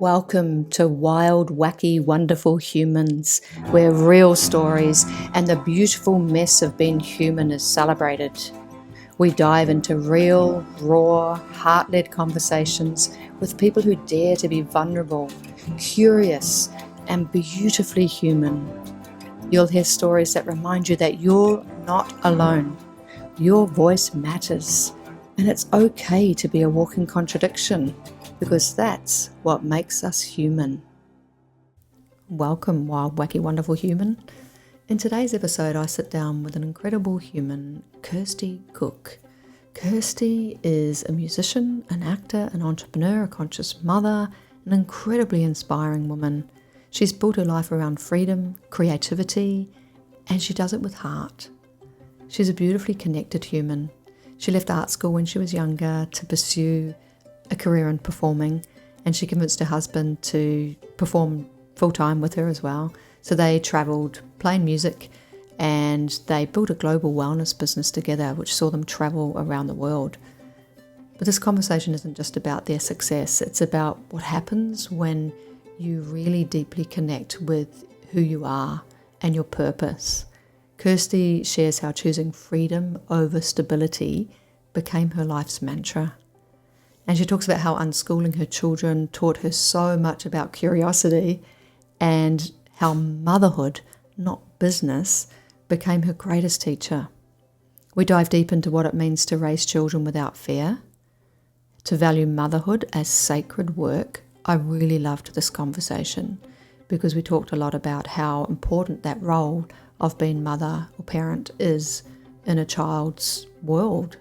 Welcome to Wild Wacky Wonderful Humans, where real stories and the beautiful mess of being human is celebrated. We dive into real, raw, heart-led conversations with people who dare to be vulnerable, curious, and beautifully human. You'll hear stories that remind you that you're not alone. Your voice matters, and it's okay to be a walking contradiction, because that's what makes us human. Welcome, Wild Wacky Wonderful Human. In today's episode, I sit down with an incredible human, Kirsty Cooke. Kirsty is a musician, an actor, an entrepreneur, a conscious mother, an incredibly inspiring woman. She's built her life around freedom, creativity, and she does it with heart. She's a beautifully connected human. She left art school when she was younger to pursue a career in performing, and she convinced her husband to perform full-time with her as well. So they travelled playing music, and they built a global wellness business together, which saw them travel around the world. But this conversation isn't just about their success. It's about what happens when you really deeply connect with who you are and your purpose. Kirsty shares how choosing freedom over stability became her life's mantra. And she talks about how unschooling her children taught her so much about curiosity, and how motherhood, not business, became her greatest teacher. We dive deep into what it means to raise children without fear, to value motherhood as sacred work. I really loved this conversation because we talked a lot about how important that role of being mother or parent is in a child's world,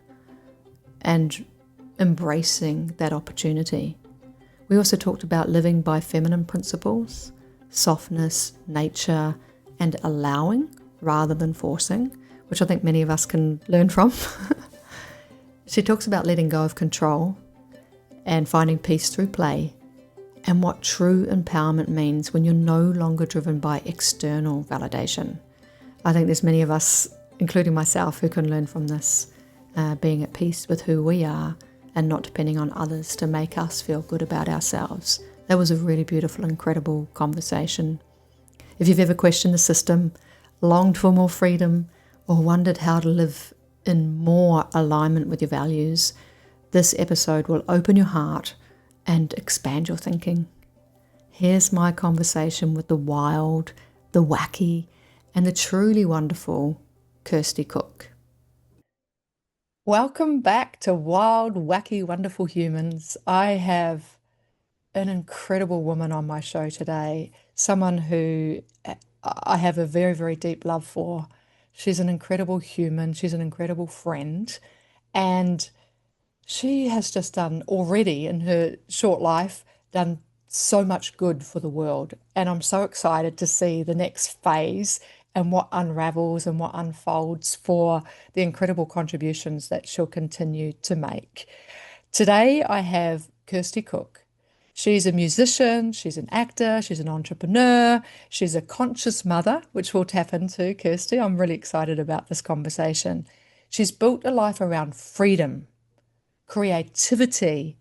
and embracing that opportunity. We also talked about living by feminine principles, softness, nature, and allowing rather than forcing, which I think many of us can learn from. She talks about letting go of control and finding peace through play, and what true empowerment means when you're no longer driven by external validation. I think there's many of us, including myself, who can learn from this, being at peace with who we are and not depending on others to make us feel good about ourselves. That was a really beautiful, incredible conversation. If you've ever questioned the system, longed for more freedom, or wondered how to live in more alignment with your values, this episode will open your heart and expand your thinking. Here's my conversation with the wild, the wacky, and the truly wonderful Kirsty Cooke. Welcome back to Wild, Wacky, Wonderful Humans. I have an incredible woman on my show today, someone who I have a very, very deep love for. She's an incredible human. She's an incredible friend. And she has just done already in her short life, done so much good for the world. And I'm so excited to see the next phase and what unravels and what unfolds for the incredible contributions that she'll continue to make. Today, I have Kirsty Cooke. She's a musician, she's an actor, she's an entrepreneur, she's a conscious mother, which we'll tap into, Kirsty. I'm really excited about this conversation. She's built a life around freedom, creativity,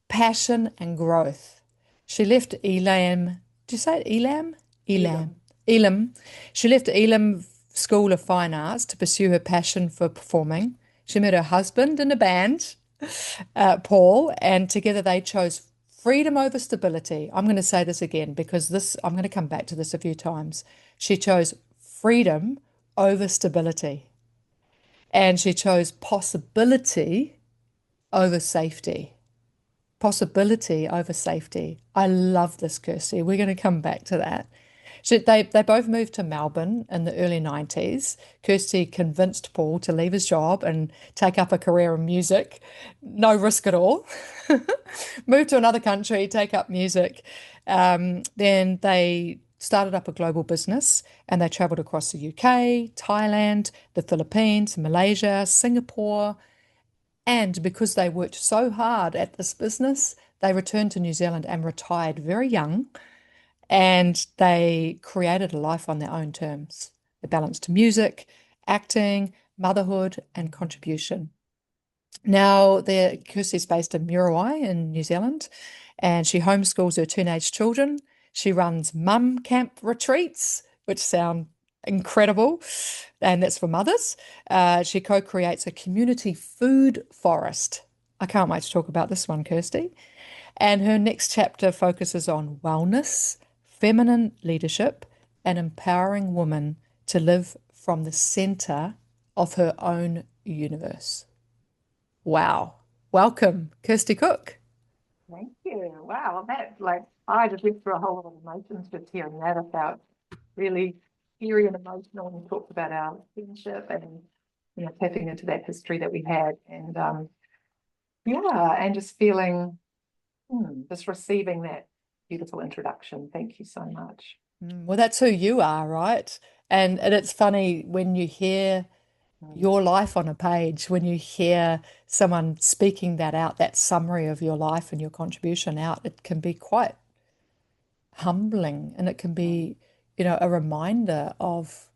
passion, and growth. She left Elam. Do you say it Elam? Elam. Elam. She left Elam School of Fine Arts to pursue her passion for performing. She met her husband in a band, Paul, and together they chose freedom over stability. I'm going to say this again because I'm going to come back to this a few times. She chose freedom over stability, and she chose possibility over safety. Possibility over safety. I love this, Kirsty. We're going to come back to that. They both moved to Melbourne in the early 90s. Kirsty convinced Paul to leave his job and take up a career in music. No risk at all. Move to another country, take up music. Then they started up a global business, and they travelled across the UK, Thailand, the Philippines, Malaysia, Singapore. And because they worked so hard at this business, they returned to New Zealand and retired very young. And they created a life on their own terms. They balanced music, acting, motherhood, and contribution. Now, Kirsty's based in Muriwai in New Zealand, and she homeschools her teenage children. She runs mum camp retreats, which sound incredible, and that's for mothers. She co-creates a community food forest. I can't wait to talk about this one, Kirsty. And her next chapter focuses on wellness, feminine leadership, and empowering women to live from the center of her own universe. Wow. Welcome, Kirsty Cooke. Thank you. Wow, that like I just went through a whole lot of emotions just hearing that. I felt really teary and emotional when we talked about our friendship and tapping into that history that we had, and yeah, and just feeling just receiving that beautiful introduction. Thank you so much. Well, that's who you are, right? And it's funny when you hear Mm, your life on a page, when you hear someone speaking that out, that summary of your life and your contribution out, it can be quite humbling and it can mm, be, a reminder of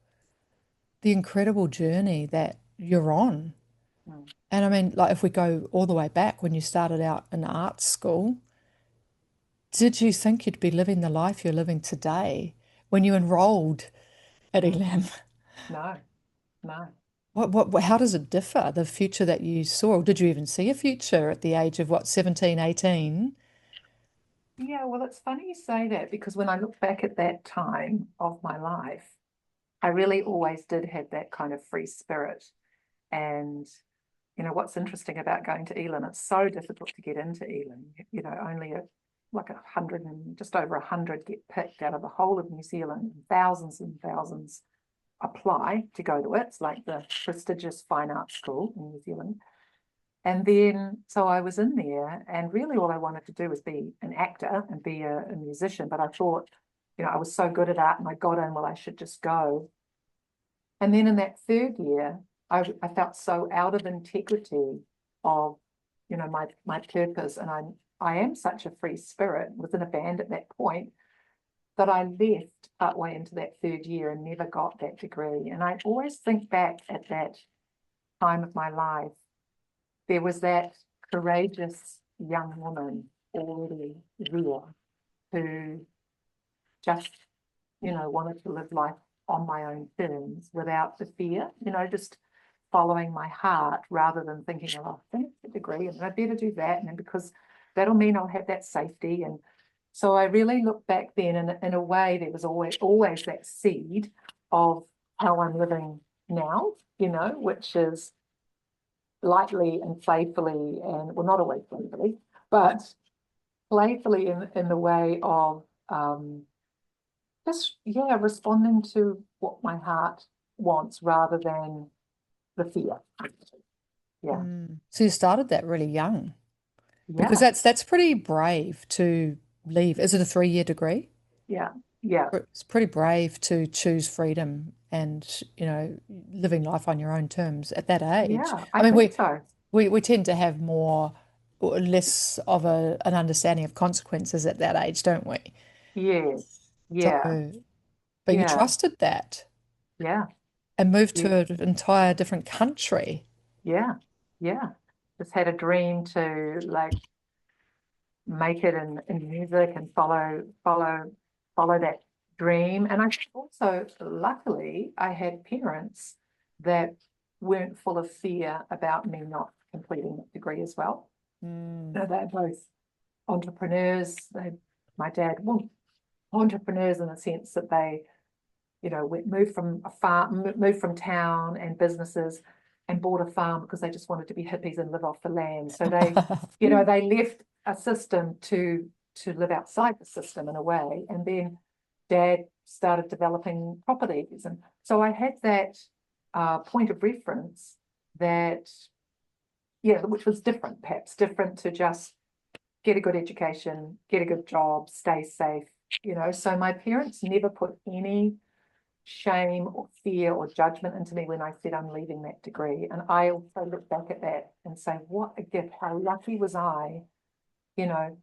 the incredible journey that you're on. mm. And I mean, like if we go all the way back when you started out in art school, did you think you'd be living the life you're living today when you enrolled at Mm. Elam? No, no. How does it differ, the future that you saw? Or did you even see a future at the age of what, 17, 18? Yeah, well, it's funny you say that because when I look back at that time of my life, I really always did have that kind of free spirit. And what's interesting about going to Elam, it's so difficult to get into Elam. Only like 100 and just over 100 get picked out of the whole of New Zealand. And thousands apply to go to it. It's like the prestigious fine arts school in New Zealand. And then, so I was in there, and really all I wanted to do was be an actor and be a musician. But I thought, I was so good at art and I got in, well, I should just go. And then in that third year, I felt so out of integrity of, my purpose. And I am such a free spirit within a band at that point that I left partway into that third year and never got that degree. And I always think back at that time of my life. There was that courageous young woman already there who just wanted to live life on my own terms without the fear, just following my heart rather than thinking, oh, I finished the degree and I better do that. And because that'll mean I'll have that safety. And so I really look back then, and in a way, there was always that seed of how I'm living now, which is lightly and playfully, and well, not always playfully, but playfully in the way of just responding to what my heart wants rather than the fear. Yeah, So you started that really young because yeah, that's pretty brave to leave. Is it a 3-year degree? yeah, yeah, It's pretty brave to choose freedom and, living life on your own terms at that age. yeah, I I mean, think so. we tend to have more or less of an understanding of consequences at that age, don't we? Yes, yeah, So, but you yeah, trusted that yeah, and moved yeah, to an entire different country. yeah, yeah. Just had a dream to like make it in music and follow that dream. And I also, luckily, I had parents that weren't full of fear about me not completing that degree as well. Mm. They're both entrepreneurs. My dad, well, entrepreneurs in the sense that they moved from a farm, moved from town and businesses and bought a farm because they just wanted to be hippies and live off the land. So they left a system to live outside the system in a way. And then dad started developing properties. And so I had that point of reference that, yeah, which was different, perhaps different to just get a good education, get a good job, stay safe. So my parents never put any shame or fear or judgment into me when I said I'm leaving that degree. And I also look back at that and say, what a gift. How lucky was I? You know,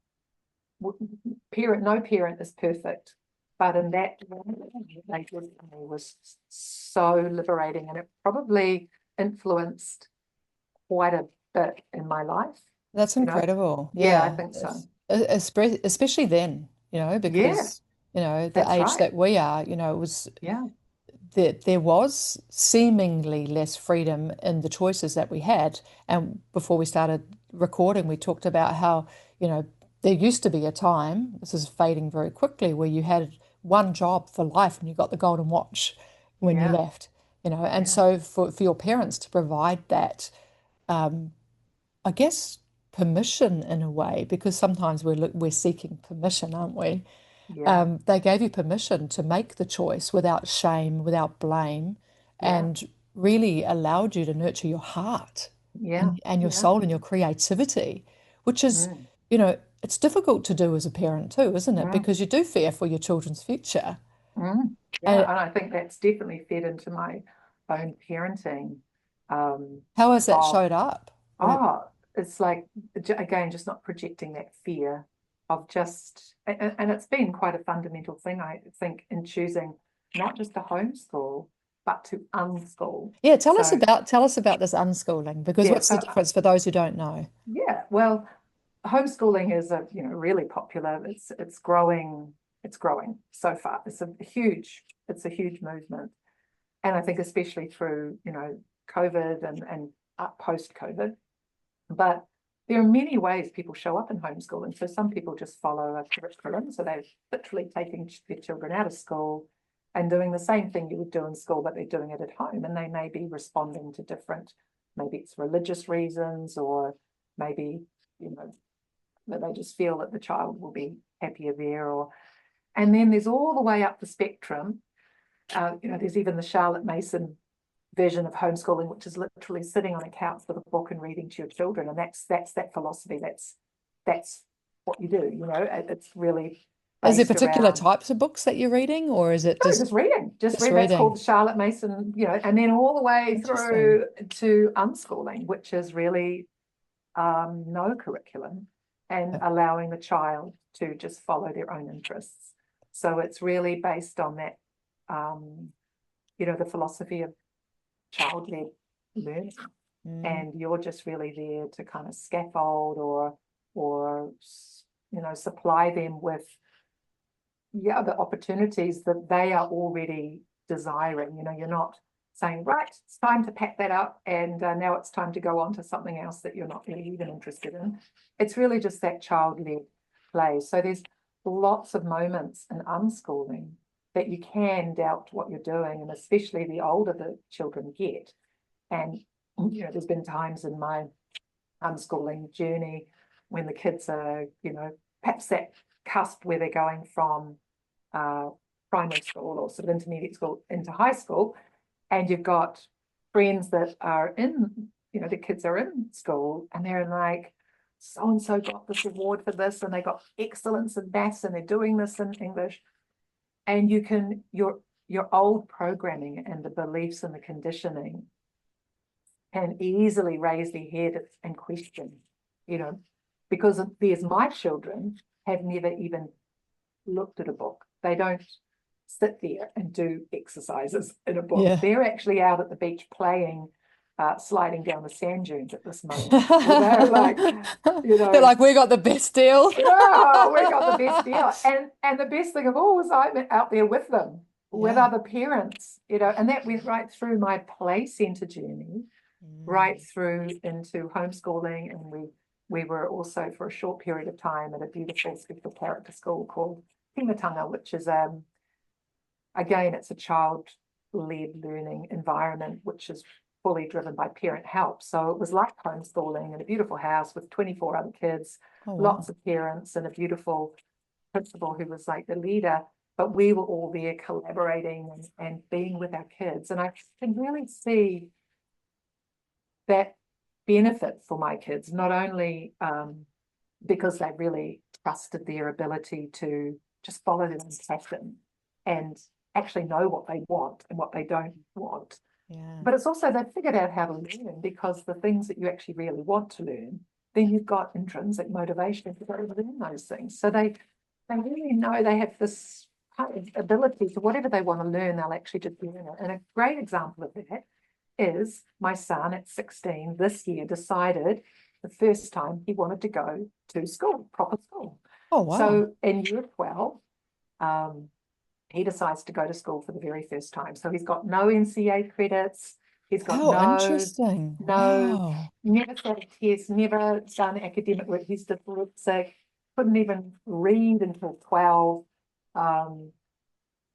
no parent is perfect. But in that they did for me was so liberating, and it probably influenced quite a bit in my life. That's You know, incredible. yeah, I Yeah. think so. especially then, Yeah, because, the that's age right. that we are, it was Yeah, there was seemingly less freedom in the choices that we had. And before we started recording, we talked about how, there used to be a time, this is fading very quickly, where you had one job for life and you got the golden watch when you yeah, left, and yeah, so for your parents to provide that, I guess, permission in a way, because sometimes we're seeking permission, aren't we? yeah, They gave you permission to make the choice without shame, without blame, yeah, and really allowed you to nurture your heart yeah, and your yeah. soul and your creativity, which is, Mm, it's difficult to do as a parent too, isn't it? mm, Because you do fear for your children's future. Yeah, And and I think that's definitely fed into my own parenting. Um, how has that of showed up? oh, it's like again, just not projecting that fear of just, and it's been quite a fundamental thing, I think, in choosing not just to homeschool, but to unschool. Yeah, So tell us about this unschooling, because yeah, what's the difference for those who don't know? yeah, well, homeschooling is a really popular. It's growing. It's growing so far. It's a huge movement, and I think especially through COVID and post COVID. But there are many ways people show up in homeschooling. So some people just follow a curriculum. So they're literally taking their children out of school and doing the same thing you would do in school, but they're doing it at home. And they may be responding to different, maybe it's religious reasons, or maybe, that they just feel that the child will be happier there. And then there's all the way up the spectrum. There's even the Charlotte Mason version of homeschooling, which is literally sitting on a couch with a book and reading to your children, and that's that philosophy. That's what you do. It's really Is there based particular around types of books that you're reading, or is it just reading, just just read. That's called reading? the Charlotte Mason, and then all the way Interesting. through to unschooling, which is really no curriculum and allowing the child to just follow their own interests. So it's really based on that, the philosophy of child-led learning, Mm. and you're just really there to kind of scaffold or supply them with the opportunities that they are already desiring. You're not saying, right, it's time to pack that up and now it's time to go on to something else that you're not really even interested in. It's really just that child-led play. So there's lots of moments in unschooling that you can doubt what you're doing, and especially the older the children get. And there's been times in my unschooling journey when the kids are, perhaps that cusp where they're going from uh, primary school or sort of intermediate school into high school, and you've got friends that are in, the kids are in school and they're like, so and so got this award for this, and they got excellence in maths, and they're doing this in English, and your old programming and the beliefs and the conditioning can easily raise their head and question, you know, because there's my children have never even looked at a book. They don't sit there and do exercises in a book. Yeah. They're actually out at the beach playing, sliding down the sand dunes at this moment. So they're like, They're like, we got the best deal. oh, we got the best deal. And the best thing of all was I'm out there with them, with Yeah. other parents, and that went right through my play center journey, right Mm. through into homeschooling. And we were also for a short period of time at a beautiful special character school called Timatanga, which is again, it's a child-led learning environment, which is fully driven by parent help. So it was like homeschooling in a beautiful house with 24 other kids, Oh, wow. lots of parents, and a beautiful principal who was like the leader. But we were all there collaborating and being with our kids. And I can really see that benefit for my kids, not only because they really trusted their ability to just follow their own passion and actually know what they want and what they don't want. Yeah. But it's also they've figured out how to learn, because the things that you actually really want to learn, then you've got intrinsic motivation to go to learn those things. So they really know they have this kind of ability to whatever they want to learn, they'll actually just learn it. And a great example of that is my son at 16 this year decided the first time he wanted to go to school, proper school. Oh, wow. So in year 12, he decides to go to school for the very first time. So he's got no NCA credits. He's got How interesting. Wow. never sat a test, never done academic work. He's dyslexic, couldn't even read until 12.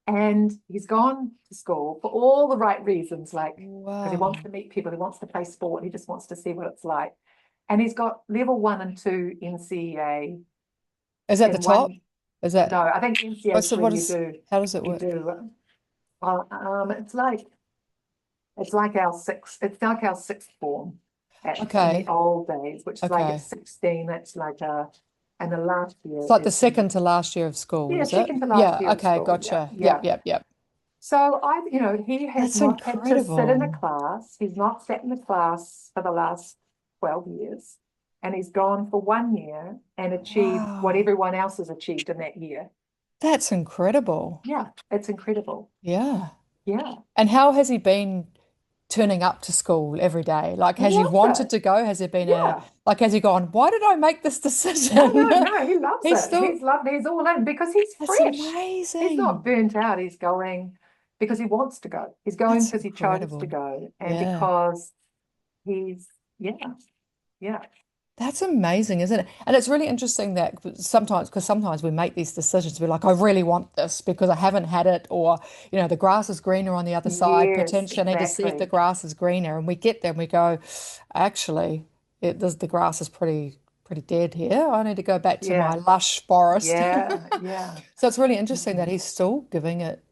And he's gone to school for all the right reasons, like because he wants to meet people, he wants to play sport, he just wants to see what it's like. And he's got level 1 and 2 NCEA. Is that the top? Is that No, I think NCEA is where you do. How does it You work? do. It's like our sixth form in Okay. the old days, which is like Okay. at 16. That's like and the last year It's like the is second to last year of school, yeah, is it? second to Yeah. last year of Okay. school. Gotcha. Yeah. Yep. So he has That's not had to sit in a incredible. class. He's not sat in a class for the last 12 years. And he's gone for 1 year and achieved what Wow. everyone else has achieved in that year. That's incredible. Yeah, it's incredible. Yeah. Yeah. And how has he been turning up to school every day? Like, He has he loves wanted it. to go? Has there been Yeah. has he gone, why did I make this No, decision? he loves He's it. still, He's all in because he's that's fresh. He's not amazing. burnt out. He's going because he wants to go. He's going That's because he chose to incredible. go and Yeah. because he's, yeah, yeah, That's amazing, isn't it? And it's really interesting that because sometimes we make these decisions, we're like, I really want this because I haven't had it, or, the grass is greener on the other side. yes, Potentially, I need to see if the exactly. grass is greener. And we get there and we go, actually, the grass is pretty dead here. I need to go back to my Yeah, lush forest. yeah. So it's really interesting that Mhm. he's still giving it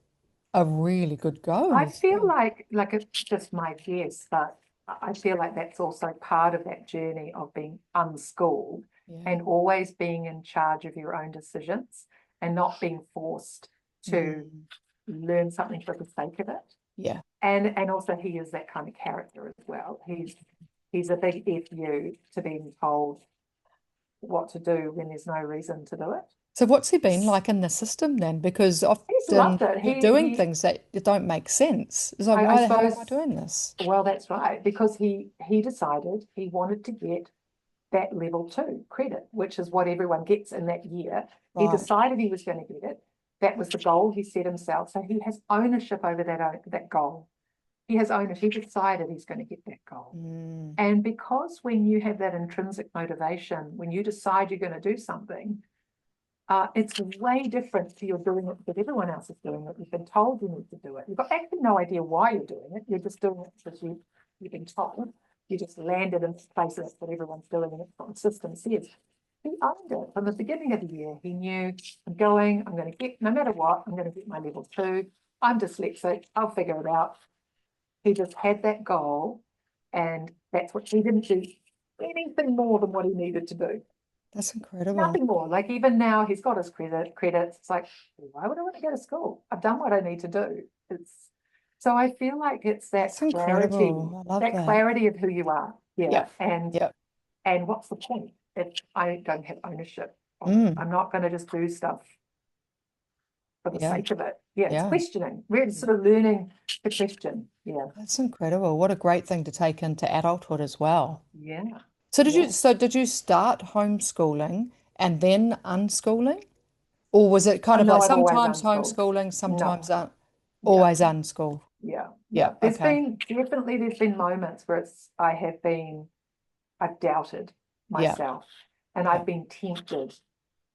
a really good go. And I he's, feel like it's just my guess, but I feel like that's also part of that journey of being unschooled yeah. and always being in charge of your own decisions and not being forced to Mm, learn something for the sake of it. yeah. And also he is that kind of character as well. He's a big FU to being told what to do when there's no reason to do it. So what's he been like in the system then? Because He's often loved it. you're doing things that don't make sense. It's like, I why the hell am suppose, I doing this? well, that's right, because he decided he wanted to get that level 2 credit, which is what everyone gets in that year. He Right. decided he was going to get it. That was the goal he set himself. So he has ownership over that goal. He has ownership. He decided he's going to get that goal. Mm, And because when you have that intrinsic motivation, when you decide you're going to do something, it's way different to you're doing it because everyone else is doing it. You've been told you need to do it. You've got actually no idea why you're doing it. You're just doing it because you've been told. You just landed in this place that's what everyone's doing and it's what the system says. He owned it from the beginning of the year. He knew I'm going to get, no matter what, I'm going to get my level 2. I'm dyslexic. I'll figure it out. He just had that goal and that's what he didn't do anything more than what he needed to do. that's incredible. Nothing more. Like even now he's got his credits. It's like, why would I want to go to school? I've done what I need to do. So I feel like it's That's incredible. I love that that. clarity of who you are. Yeah. Yep. And Yep. what's the point if I don't have ownership of it? Mm, I'm not going to just do stuff for the yeah. sake of it. Yeah, it's Yeah. questioning. We're sort of learning to question. Yeah. That's incredible. What a great thing to take into adulthood as well. Yeah. So Yeah. did you start homeschooling and then unschooling? Or was it Oh kind of no, like I've always sometimes unschooled. homeschooling, No. sometimes Yeah. always unschool? Yeah. Yeah. Yeah. There's Okay. been moments where I've doubted Yeah. myself and Yeah. I've been tempted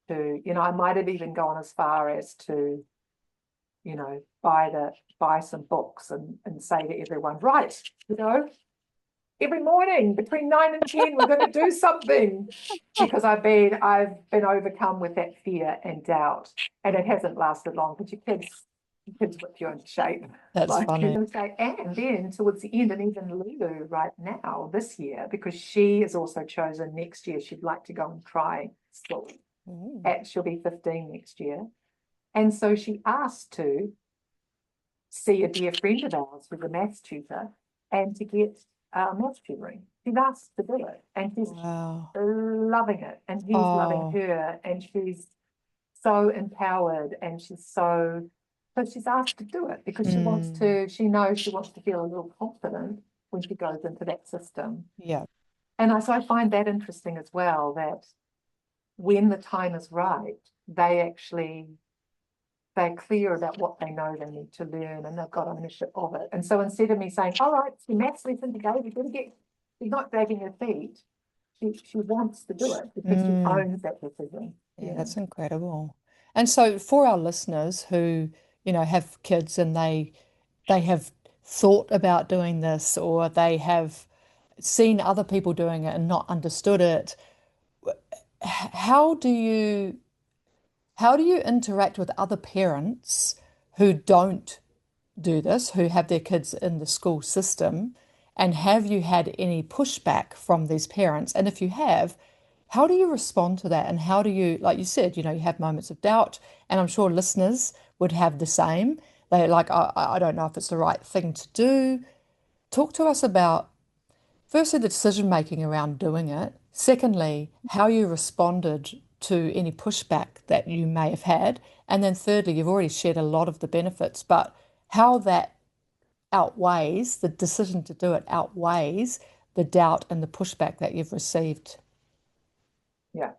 to, I might have even gone as far as to, buy some books and say to everyone, right, every morning between 9 and 10, we're going to do something because I've been overcome with that fear and doubt. And it hasn't lasted long because your kids whip you into shape. That's Like funny. and then towards the end, and even Lulu right now this year, because she has also chosen next year, she'd like to go and try school. Ooh. She'll be 15 next year. And so she asked to see a dear friend of ours who's a maths tutor and to get maths tutoring. She's asked to do it and she's Wow. loving it and he's loving Oh. her and she's so empowered and so she's asked to do it because Mm, she knows she wants to feel a little confident when she goes into that system. yeah. so I find that interesting as well, that when the time is right, they're clear about what they know they need to learn, and they've got ownership of it. And so instead of me saying, all right, it's your maths lesson today, she's not dragging her feet. She wants to do it because she owns that decision. Yeah, that's incredible. And so for our listeners who, have kids and they have thought about doing this, or they have seen other people doing it and not understood it, how do you interact with other parents who don't do this, who have their kids in the school system? And have you had any pushback from these parents? And if you have, how do you respond to that? And how do you, like you said, you have moments of doubt, and I'm sure listeners would have the same. They're like, I don't know if it's the right thing to do. Talk to us about, firstly, the decision making around doing it. Secondly, how you responded to any pushback that you may have had. And then thirdly, you've already shared a lot of the benefits, but how that outweighs, the decision to do it outweighs the doubt and the pushback that you've received. Yeah.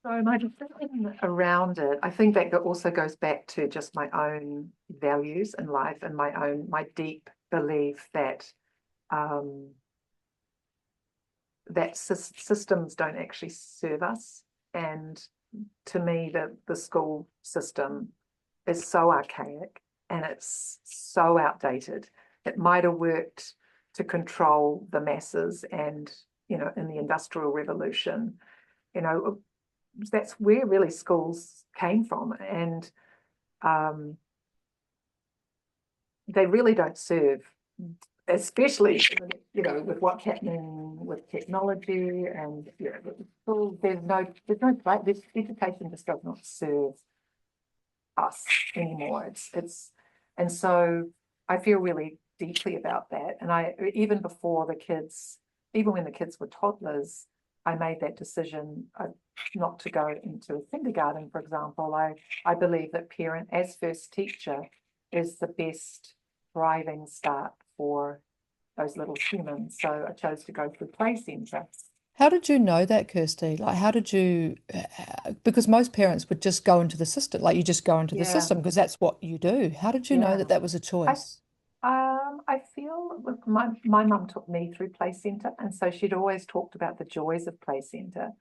So my decision around it, I think that also goes back to just my own values in life and my deep belief that systems don't actually serve us. And to me, the school system is so archaic and it's so outdated. It might have worked to control the masses, and in the Industrial Revolution, that's where really schools came from, and they really don't serve, especially with what's happening with technology, and this education just does not serve us anymore. And so I feel really deeply about that. And even when the kids were toddlers, I made that decision not to go into a kindergarten, for example. I believe that parent as first teacher is the best thriving start for those little humans. So I chose to go through play centre. How did you know that, Kirsty? Like, how did you, because most parents would just go into the system, like you just go into the Yeah, system because that's what you do. How did you know that yeah. that was a choice? I feel my mum took me through play centre, and so she'd always talked about the joys of play centre.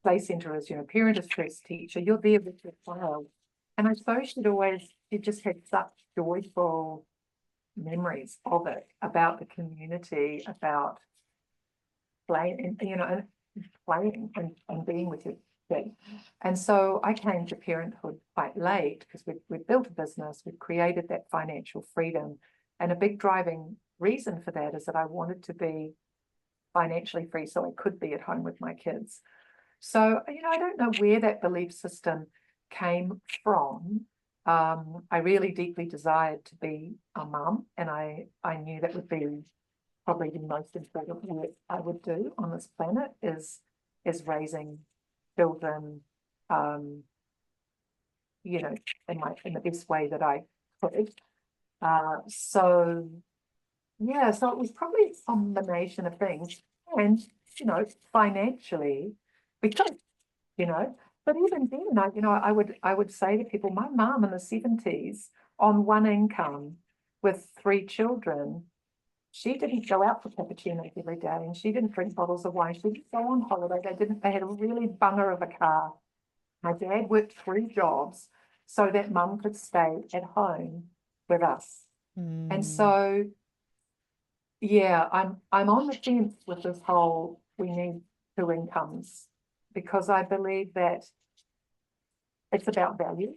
Play centre is, parent as first teacher, you're there with your child. And I suppose she just had such joyful memories of it, about the community, about playing, and playing and being with your kid. And so I came to parenthood quite late because we'd built a business, we'd created that financial freedom. And a big driving reason for that is that I wanted to be financially free so I could be at home with my kids. So, I don't know where that belief system came from. I really deeply desired to be a mum, and I knew that would be probably the most important work I would do on this planet is raising children, in the best way that I could. So it was probably a combination of things, and financially, because but even then, I would say to people, my mum in the 70s on one income with 3 children, she didn't go out for cappuccinos every day, and she didn't drink bottles of wine. She didn't go on holiday. They had a really bunger of a car. My dad worked 3 jobs so that mum could stay at home with us. And so, yeah, I'm on the fence with this whole we need 2 incomes, because I believe that it's about value.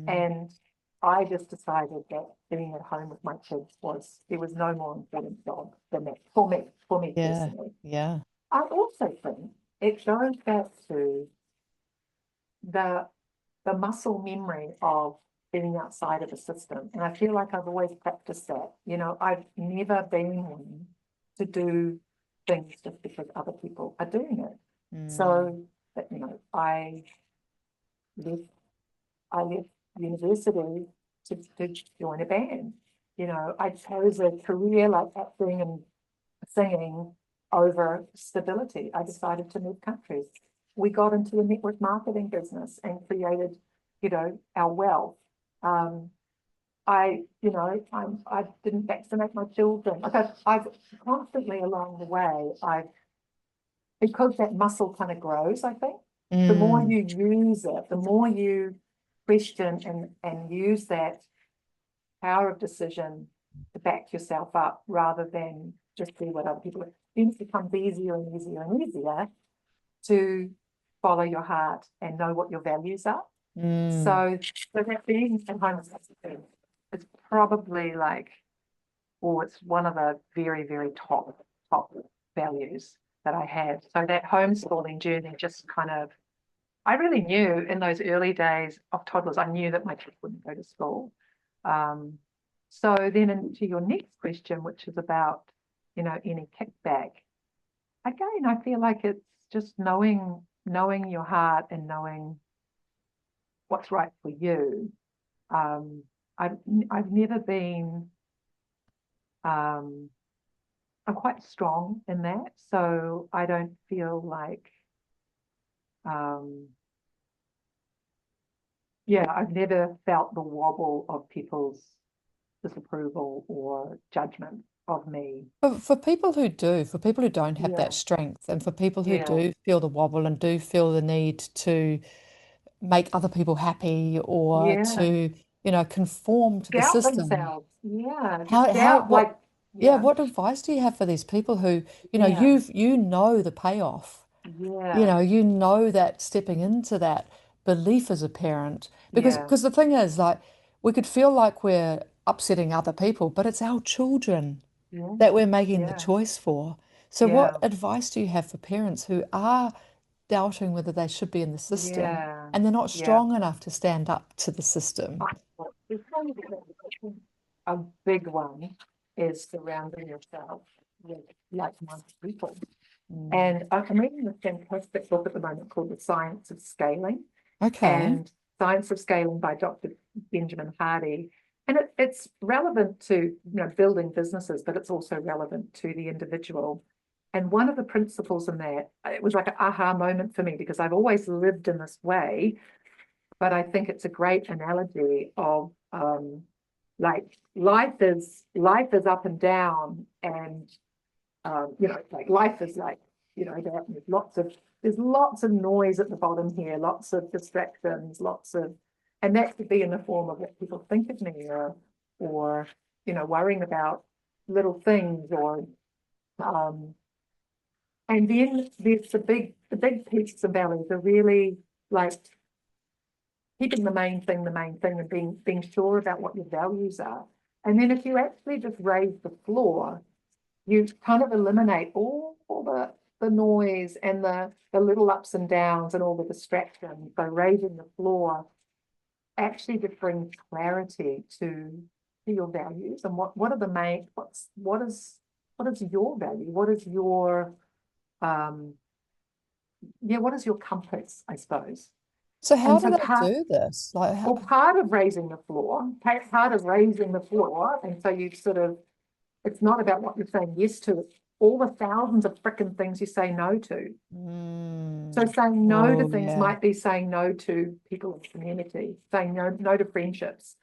And I just decided that being at home with my kids there was no more important job than that for me Yeah, personally. yeah. I also think it goes back to the muscle memory of being outside of the system. And I feel like I've always practiced that. I've never been one to do things just because other people are doing it. So that, left I left university to join a band. I chose a career like acting and singing over stability. I decided to move countries. We got into the network marketing business and created, our wealth. I didn't vaccinate my children. I've constantly along the way, because that muscle kind of grows, I think, the more you use it, the more you question and use that power of decision to back yourself up rather than just do what other people do. It becomes easier and easier and easier to follow your heart and know what your values are. So that being at home is probably it's one of the very, very top values that I have. So that homeschooling journey just kind of, I really knew in those early days of toddlers, I knew that my kids wouldn't go to school. So then into your next question, which is about, any kickback. Again, I feel like it's just knowing your heart and knowing what's right for you. I've never been, I'm quite strong in that, so I don't feel like, I've never felt the wobble of people's disapproval or judgment of me. For people who do, for people who don't have Yeah, that strength, and for people who yeah, do feel the wobble and do feel the need to make other people happy or yeah. to, conform to the Doubt system, themselves. Yeah, just how, doubt, what, yeah, yeah, what advice do you have for these people who, yeah, you know the payoff, yeah, you know that stepping into that belief as a parent, because yeah, the thing is, like, we could feel like we're upsetting other people, but it's our children yeah, that we're making the yeah, choice for. So what yeah, advice do you have for parents who are doubting whether they should be in the system yeah, and they're not yeah. strong enough to stand up to the system? A big one is surrounding yourself with like-minded people. Mm. And I'm reading a fantastic book at the moment called The Science of Scaling, Okay. and Science of Scaling by Dr. Benjamin Hardy. And it's relevant to building businesses, but it's also relevant to the individual. And one of the principles in that, it was like an aha moment for me because I've always lived in this way, but I think it's a great analogy of like life is up and down, and like life is like there's lots of noise at the bottom here, lots of distractions, and that could be in the form of what people think of me, or worrying about little things, or and then there's the big peaks and valleys are really like keeping the main thing, and being sure about what your values are. And then if you actually just raise the floor, you kind of eliminate all the noise and the little ups and downs and all the distractions by raising the floor. Actually just brings clarity to your values and what are the main what is your value, what is your what is your compass, I suppose. So how And do so they do this? Like, part of raising the floor, and so you sort of, it's not about what you're saying yes to, it's all the thousands of frickin' things you say no to. So saying no to oh things yeah. might be saying no to people in the community, saying no to friendships,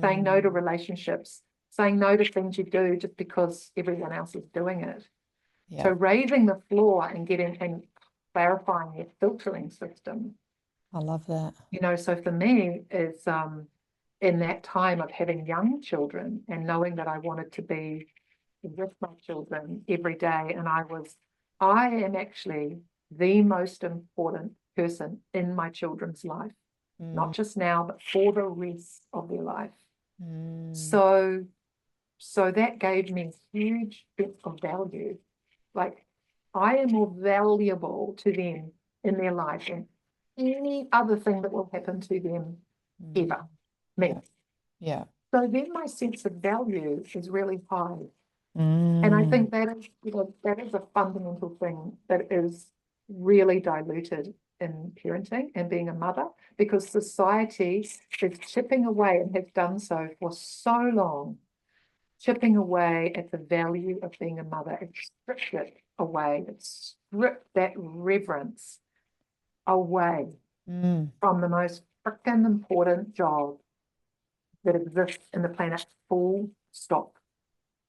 saying no to Mm, relationships, saying no to things you do just because everyone else is doing it. So yeah. raising the floor and clarifying your filtering system. I love that. So for me, is in that time of having young children and knowing that I wanted to be with my children every day, and I am actually the most important person in my children's life, Mm, not just now, but for the rest of their life. mm, So that gave me a huge bit of value. Like, I am more valuable to them in their life than any other thing that will happen to them mm, ever. Me. yeah. Yeah. So then my sense of value is really high. And I Mm, think that is a fundamental thing that is really diluted in parenting and being a mother, because society is chipping away and has done so for so long, chipping away at the value of being a mother. It's stripped it away. It stripped that reverence away Mm. from the most freaking important job that exists in the planet, full stop.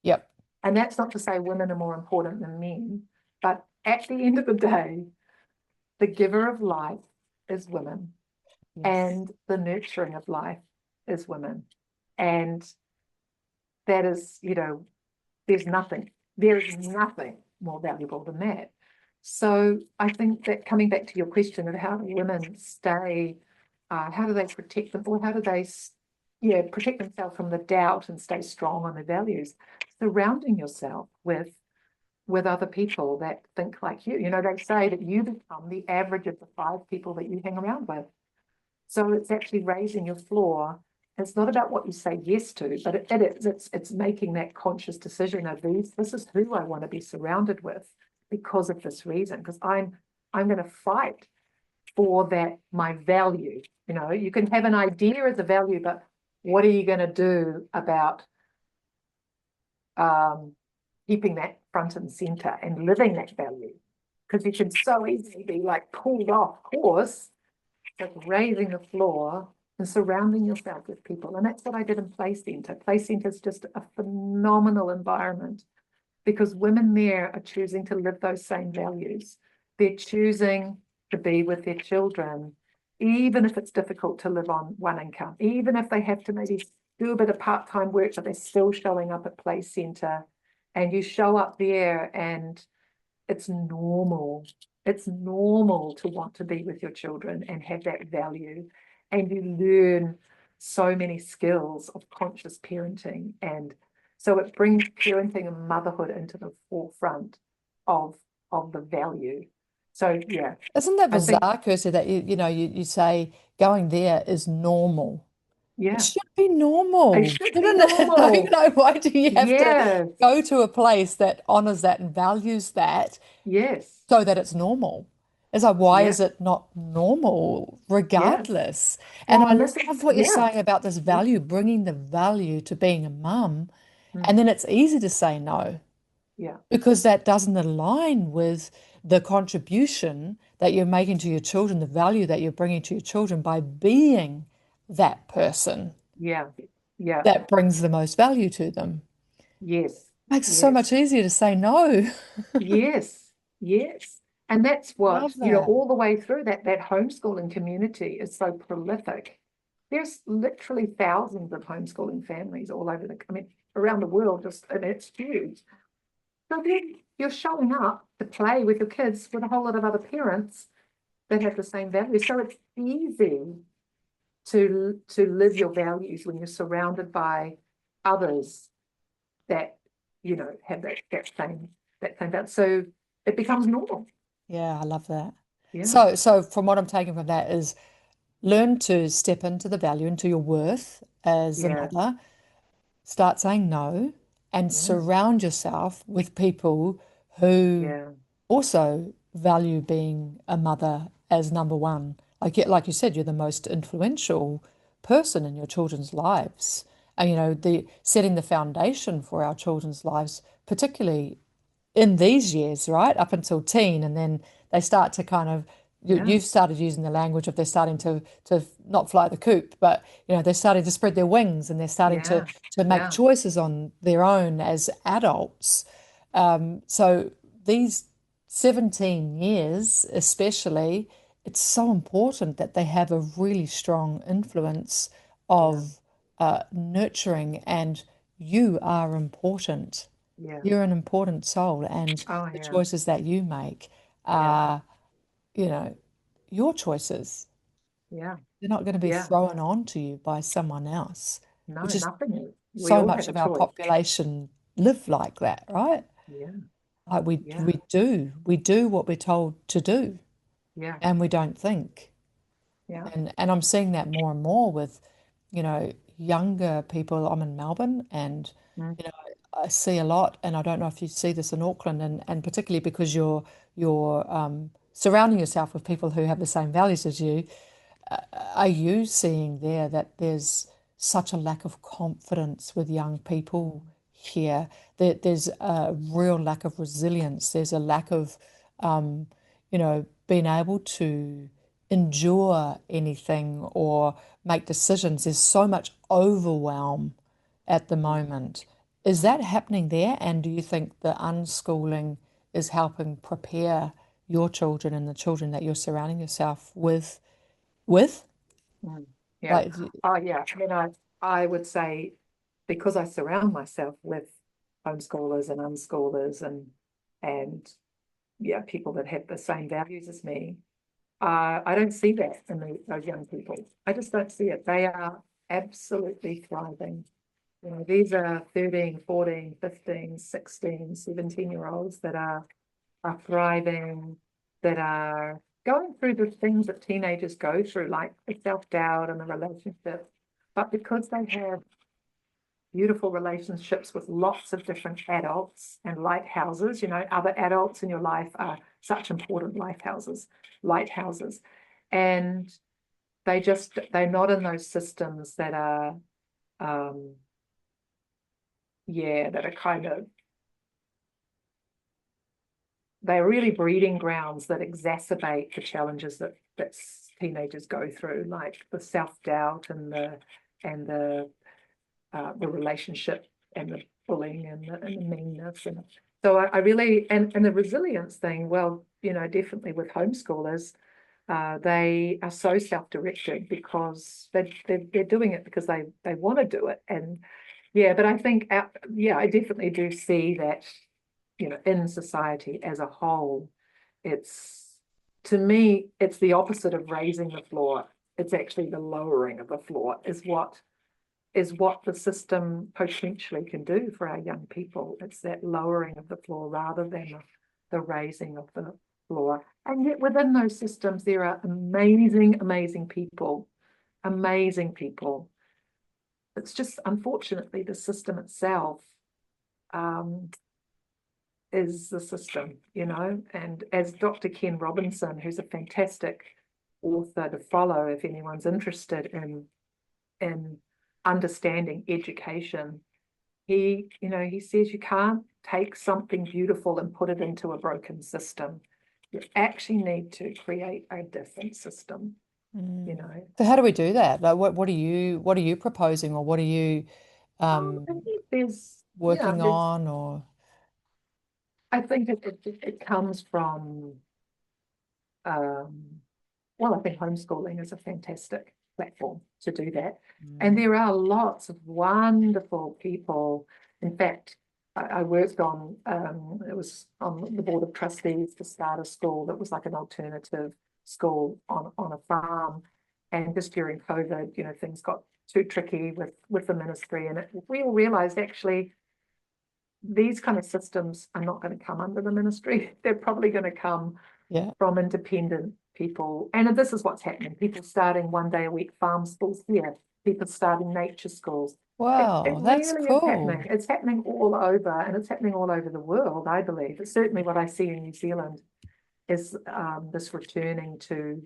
Yep. And that's not to say women are more important than men, but at the end of the day, the giver of life is women, Yes. and the nurturing of life is women. And that is, there is nothing more valuable than that. So I think that coming back to your question of how do women stay, how do they protect them, or how do they, protect themselves from the doubt and stay strong on their values, surrounding yourself with other people that think like you. They say that you become the average of the 5 people that you hang around with. So it's actually raising your floor. It's not about what you say yes to, but it's making that conscious decision of this is who I want to be surrounded with because of this reason, because I'm going to fight for that, my value. You can have an idea as a value, but what are you going to do about keeping that front and center and living that value? Because you can so easily be like pulled off course, like raising the floor and surrounding yourself with people. And that's what I did in Play Centre. Play Centre is just a phenomenal environment because women there are choosing to live those same values. They're choosing to be with their children, even if it's difficult to live on one income, even if they have to maybe do a bit of part-time work, but they're still showing up at Play Centre. And you show up there and it's normal. It's normal to want to be with your children and have that value. And you learn so many skills of conscious parenting. And so it brings parenting and motherhood into the forefront of the value. So yeah, Isn't that I think, bizarre, Kirsty, that you say going there is normal? It yeah, should be it normal, should be shouldn't it? normal. Why do you have to Yes, go to a place that honors that and values that yes, so that it's normal? It's like, why yeah, is it not normal yeah. regardless? And Well, I and this is, love what you're yeah, saying about this yeah. value, bringing the value to being a mum. And Mm, then it's easy to say no yeah, because that doesn't align with the contribution that you're making to your children, the value that you're bringing to your children by being that person yeah, yeah. that brings the most value to them. Yes, Makes it so much yes, easier to say no. yes, yes. And that's what, Love that. all the way through that homeschooling community is so prolific. There's literally thousands of homeschooling families all over around the world, and it's huge. So then you're showing up to play with your kids with a whole lot of other parents that have the same values. So it's easy to live your values when you're surrounded by others that have that same value. So it becomes normal. Yeah, I love that. Yeah, So from what I'm taking from that is learn to step into the value, into your worth as a yeah, mother, start saying no, and yeah, surround yourself with people who yeah, also value being a mother as number one. Like you said, you're the most influential person in your children's lives. And the setting the foundation for our children's lives, particularly in these years, right? Up until teen, and then they start to kind of yeah, you've started using the language of they're starting to not fly the coop, but they're starting to spread their wings and they're starting to yeah, make yeah, choices on their own as adults. So these 17 years, especially, it's so important that they have a really strong influence yeah, of nurturing, and you are important. yeah. You're an important soul, and Oh the yeah, choices that you make yeah, are, you know, your choices. yeah, They're not going to be yeah. thrown on to you by someone else, No, which is nothing is. We so all much have a of our choice. population live like that, right? Yeah, Like we yeah, we do what we're told to do, yeah, and we don't think. yeah. And I'm seeing that more and more with, younger people. I'm in Melbourne, and Mm, I see a lot, and I don't know if you see this in Auckland, and particularly because you're surrounding yourself with people who have the same values as you. Are you seeing there that there's such a lack of confidence with young people here. There's a real lack of resilience. There's a lack of, being able to endure anything or make decisions. There's so much overwhelm at the moment. Is that happening there? And do you think the unschooling is helping prepare your children and the children that you're surrounding yourself with? Mm. Yeah. Like, Oh, yeah. I would say because I surround myself with homeschoolers and unschoolers and yeah, people that have the same values as me, I don't see that in those young people. I just don't see it. They are absolutely thriving. These are 13, 14, 15, 16, 17-year-olds that are thriving, that are going through the things that teenagers go through, like the self-doubt and the relationship. But because they have beautiful relationships with lots of different adults and lighthouses, other adults in your life are such important lighthouses. And they're not in those systems that are, um, that are kind of, they're really breeding grounds that exacerbate the challenges that teenagers go through, like the self-doubt and the relationship and the bullying and the meanness. And so I really, and the resilience thing, well, definitely with homeschoolers, they are so self-directed because they're doing it because they want to do it. And yeah, but I think, I definitely do see that, in society as a whole, to me, it's the opposite of raising the floor. It's actually the lowering of the floor is what the system potentially can do for our young people. It's that lowering of the floor rather than the raising of the floor. And yet within those systems, there are amazing, amazing people, amazing people. It's just, unfortunately, the system itself um, is the system, and as Dr. Ken Robinson, who's a fantastic author to follow if anyone's interested in understanding education, he says you can't take something beautiful and put it into a broken system. You actually need to create a different system, So how do we do that? Like, what are you proposing, or what are you I um, think there's, working on, or I think it comes from, um, well, I think homeschooling is a fantastic platform to do that. And Mm. there are lots of wonderful people. In fact, I worked it was on the board of trustees to start a school that was like an alternative school on a farm. And just during COVID, things got too tricky with the ministry. And we all realized actually these kind of systems are not going to come under the ministry. They're probably going to come Yeah. from independent people. And this is what's happening. People starting 1 day a week farm schools here, people starting nature schools. It Wow, that's really is happening. cool. It's happening all over, and it's happening all over the world, I believe. It's certainly what I see in New Zealand is this returning to,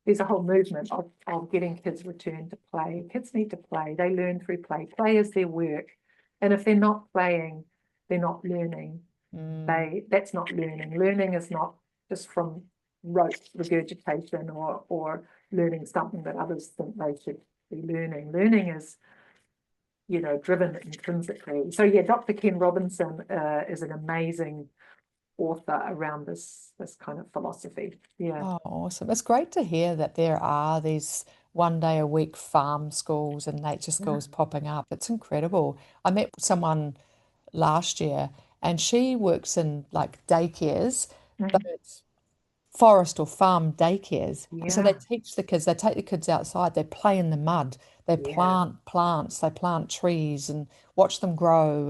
there's a whole movement of getting kids returned to play. Kids need to play. They learn through play. Play is their work. And if they're not playing, they're not learning. Mm, That's not learning. Learning is not just from rote regurgitation or learning something that others think they should be learning. Learning is, driven intrinsically. So yeah, Dr. Ken Robinson is an amazing author around this kind of philosophy. Yeah. oh, awesome. It's great to hear that there are these 1 day a week farm schools and nature Yeah. schools popping up. It's incredible. I met someone last year and she works in like daycares, but Mhm. it's forest or farm daycares. And so they Yeah. teach the kids, they take the kids outside, they play in the mud, they Yeah. plant plants, they plant trees and watch them grow.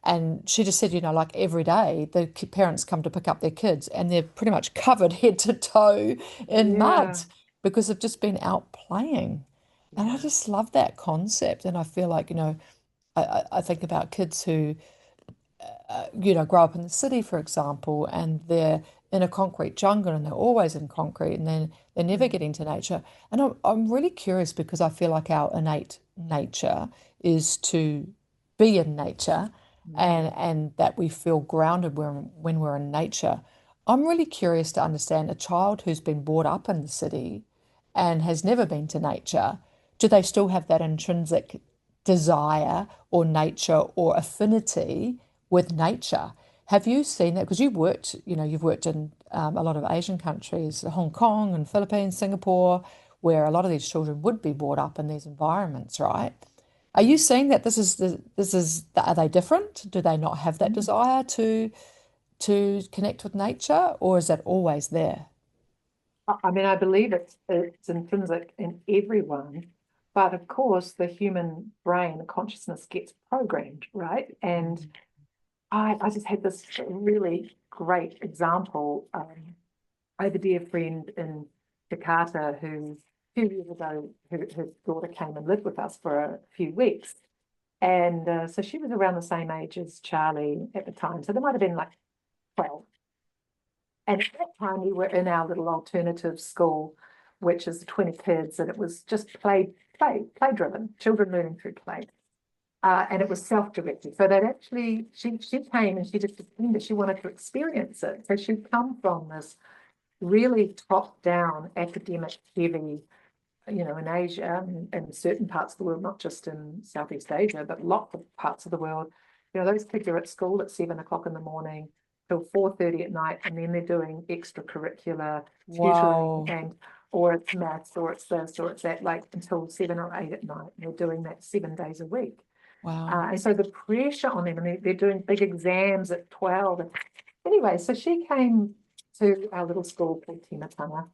And she just said, like every day the parents come to pick up their kids and they're pretty much covered head to toe in mud Yeah. because they've just been out playing. And I Yeah. just love that concept. And I feel like, I think about kids who grow up in the city, for example, and they're in a concrete jungle and they're always in concrete and then they're never Mm. getting to nature. And I'm really curious because I feel like our innate nature is to be in nature Mm. and that we feel grounded when we're in nature. I'm really curious to understand a child who's been brought up in the city and has never been to nature, do they still have that intrinsic desire or nature or affinity with nature? Have you seen that? Because you've worked in a lot of Asian countries, Hong Kong and Philippines, Singapore, where a lot of these children would be brought up in these environments, right? Are you seeing that are they different? Do they not have that Mm. desire to connect with nature, or is that always there? I mean, I believe it's intrinsic in everyone, but of course, the human brain, the consciousness gets programmed, right? And I just had this really great example. I have a dear friend in Jakarta who, a few years ago, her daughter came and lived with us for a few weeks. And so she was around the same age as Charlie at the time. So there might have been like 12. And at that time, we were in our little alternative school, which is 20 kids, and it was just play driven, children learning through play. And it was self-directed. So that actually, she came and she just assumed she wanted to experience it. So she'd come from this really top-down, academic heavy, in Asia and certain parts of the world, not just in Southeast Asia, but lots of parts of the world. Those kids are at school at 7 o'clock in the morning till 4:30 at night, and then they're doing extracurricular tutoring Wow. or it's maths or it's this or it's that, like until 7 or 8 at night. And they're doing that 7 days a week. Wow. And so the pressure on them, and they're doing big exams at 12. Anyway, so she came to our little school called Timatanga,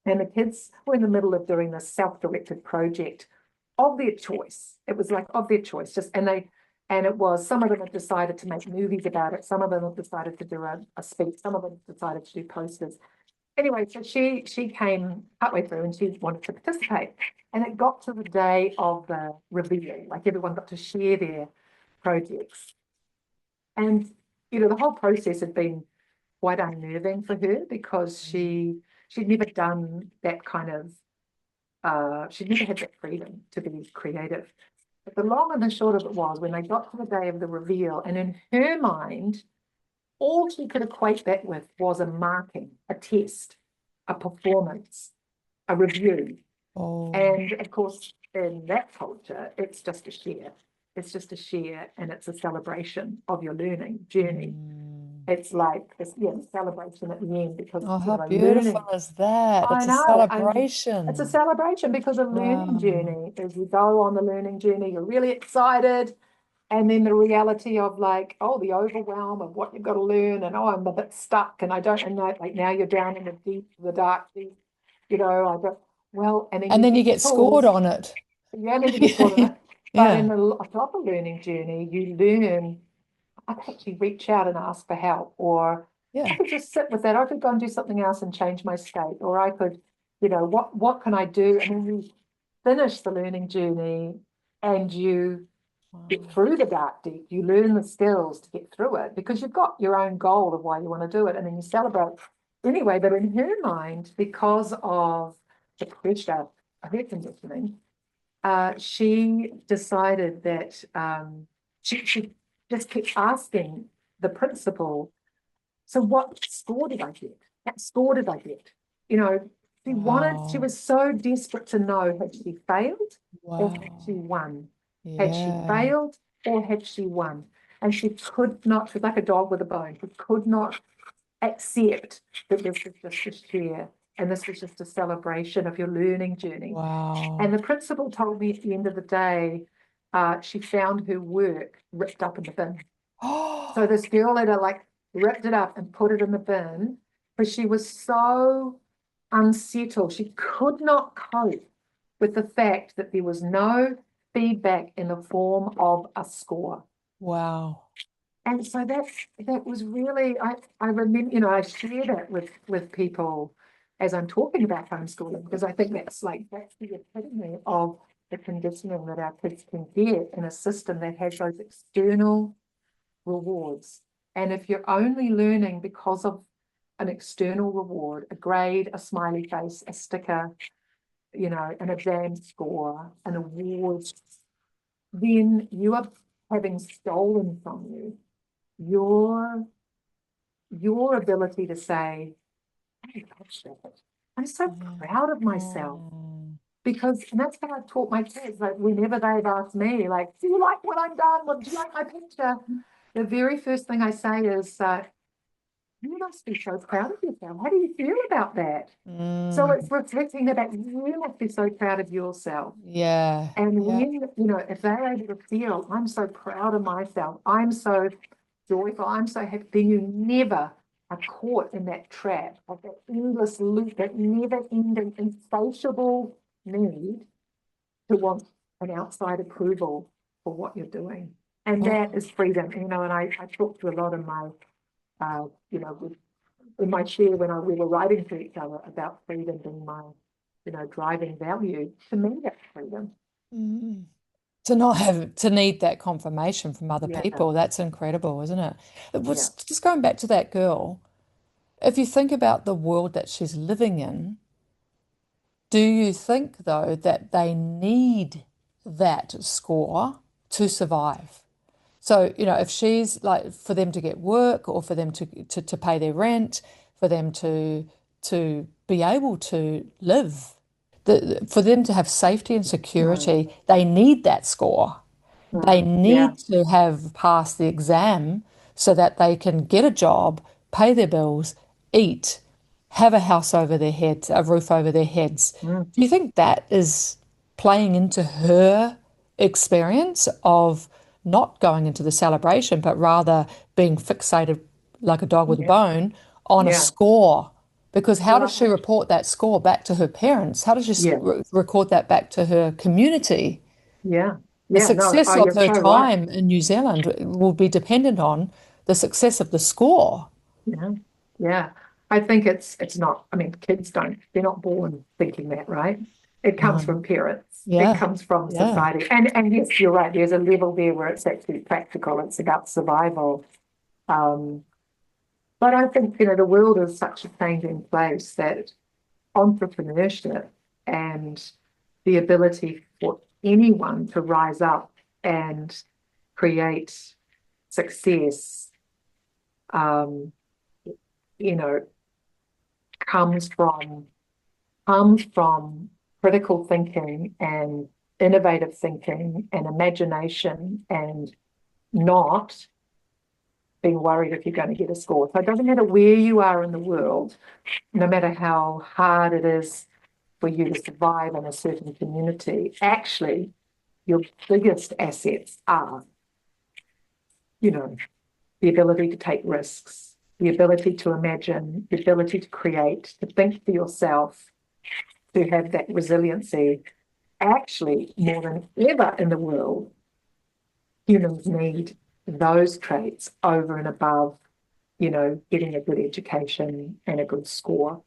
and the kids were in the middle of doing this self-directed project of their choice. It was like of their choice, and it was, some of them had decided to make movies about it. Some of them have decided to do a speech. Some of them decided to do posters. Anyway, so she came partway through and she wanted to participate. And it got to the day of the reveal, like everyone got to share their projects. And, the whole process had been quite unnerving for her because she'd never done that kind of, she'd never had that freedom to be creative. But the long and the short of it was, when they got to the day of the reveal, and in her mind, all she could equate that with was a marking, a test, a performance, a review. Oh. And of course, in that culture, it's just a share. It's just a share, and it's a celebration of your learning journey. Mm. It's like this, celebration at the end because, Oh, how beautiful learning. is that? I It's a know, and it's a celebration. celebration because a learning Wow. journey, as you go on the learning journey, you're really excited. And then the reality of like, oh, the overwhelm of what you've got to learn, and oh, I'm a bit stuck, and I don't, and like now you're down in the dark deep, I don't, well, and then And you then you get get scored tools. on it. Yeah, then you get caught in it. But in Yeah. the proper learning journey, you learn, I could actually reach out and ask for help, or I Yeah. could just sit with that. I could go and do something else and change my state, or I could, what can I do? And then you finish the learning journey and you get Wow. through the dark deep. You learn the skills to get through it because you've got your own goal of why you want to do it, and then you celebrate. Anyway, but in her mind, because of the pressure of her conditioning, she decided that she just kept asking the principal, so what score did I get? What score did I get? You know, she Wow. was so desperate to know, had she failed or had she Wow. won? Had she Yeah. failed or had she won? And she could not, she was like a dog with a bone, she could not accept that this was just a share and this was just a celebration of your learning journey. And Wow. the principal told me at the end of the day, she found her work ripped up in the bin. So Oh, this girl had like ripped it up and put it in the bin, but she was so unsettled. She could not cope with the fact that there was no feedback in the form of a score. wow. And so that was really, I remember, I share that with people as I'm talking about homeschooling, because I think that's the epitome of the conditioning that our kids can get in a system that has those external rewards. And if you're only learning because of an external reward, a grade, a smiley face, a sticker, an exam score, an award, then you are having stolen from you your ability to say, "Hey, gosh, I'm so proud of myself." Mm. Because, and that's what I've taught my kids, like whenever they've asked me, like, do you like what I've done? What, do you like my picture? The very first thing I say is, you must be so proud of yourself. How do you feel about that? So Mm. it's reflecting that you must be so proud of yourself. Yeah. And Yeah. when, if they're able to feel, I'm so proud of myself, I'm so joyful, I'm so happy, then you never are caught in that trap of that endless loop, that never ending, insatiable need to want an outside approval for what you're doing. And that is freedom, and I talk to a lot of my, in my share when we were writing to each other about freedom being my, driving value. To me, that's freedom. Mm. To not have to need that confirmation from other Yeah, people, that's incredible, isn't it? It yeah, was just going back to that girl. If you think about the world that she's living in, do you think though that they need that score to survive? So, if she's like for them to get work or for them to pay their rent, for them to be able to live, for them to have safety and mm, security, they need that score. They yeah, need to have passed the exam so that they can get a job, pay their bills, eat, have a house over their heads, a roof over their heads. mm, Do you think that is playing into her experience of not going into the celebration, but rather being fixated like a dog with a yeah, bone on a yeah. score? Because how does Well, she report that score back to her parents? How does she yeah, record that back to her community? yeah, The yeah. No, success of you're her so right. time in New Zealand will be dependent on the success of the score. Yeah, yeah. I think it's not. I mean, kids don't. They're not born thinking that, right? It comes No. from parents. It Yeah. comes from Yeah. society. And yes, you're right. There's a level there where it's actually practical. It's about survival. Um, but I think the world is such a changing place that entrepreneurship and the ability for anyone to rise up and create success, um, you know, comes from critical thinking and innovative thinking and imagination and not being worried if you're going to get a score. So it doesn't matter where you are in the world, no matter how hard it is for you to survive in a certain community, actually, your biggest assets are, you know, the ability to take risks, the ability to imagine, the ability to create, to think for yourself, to have that resiliency. Actually, more than ever in the world, humans need those traits over and above, getting a good education and a good score.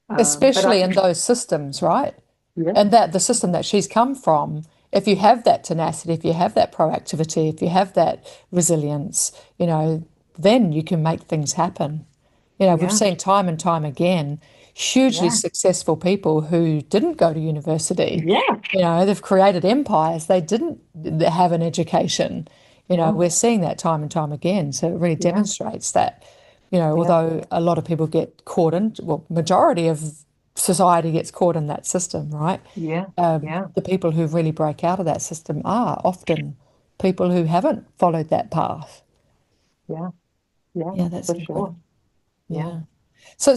But Especially in those systems, right? yeah, And that the system that she's come from, if you have that tenacity, if you have that proactivity, if you have that resilience, then you can make things happen. We've yeah, seen time and time again hugely yeah, successful people who didn't go to university. yeah, They've created empires. They didn't have an education. yeah, We're seeing that time and time again. So it really yeah, demonstrates that, yeah, although a lot of people get caught in, well, majority of society gets caught in that system, right? yeah, yeah, The people who really break out of that system are often people who haven't followed that path. yeah, yeah, Yeah, that's for sure. incredible. Yeah. Yeah. So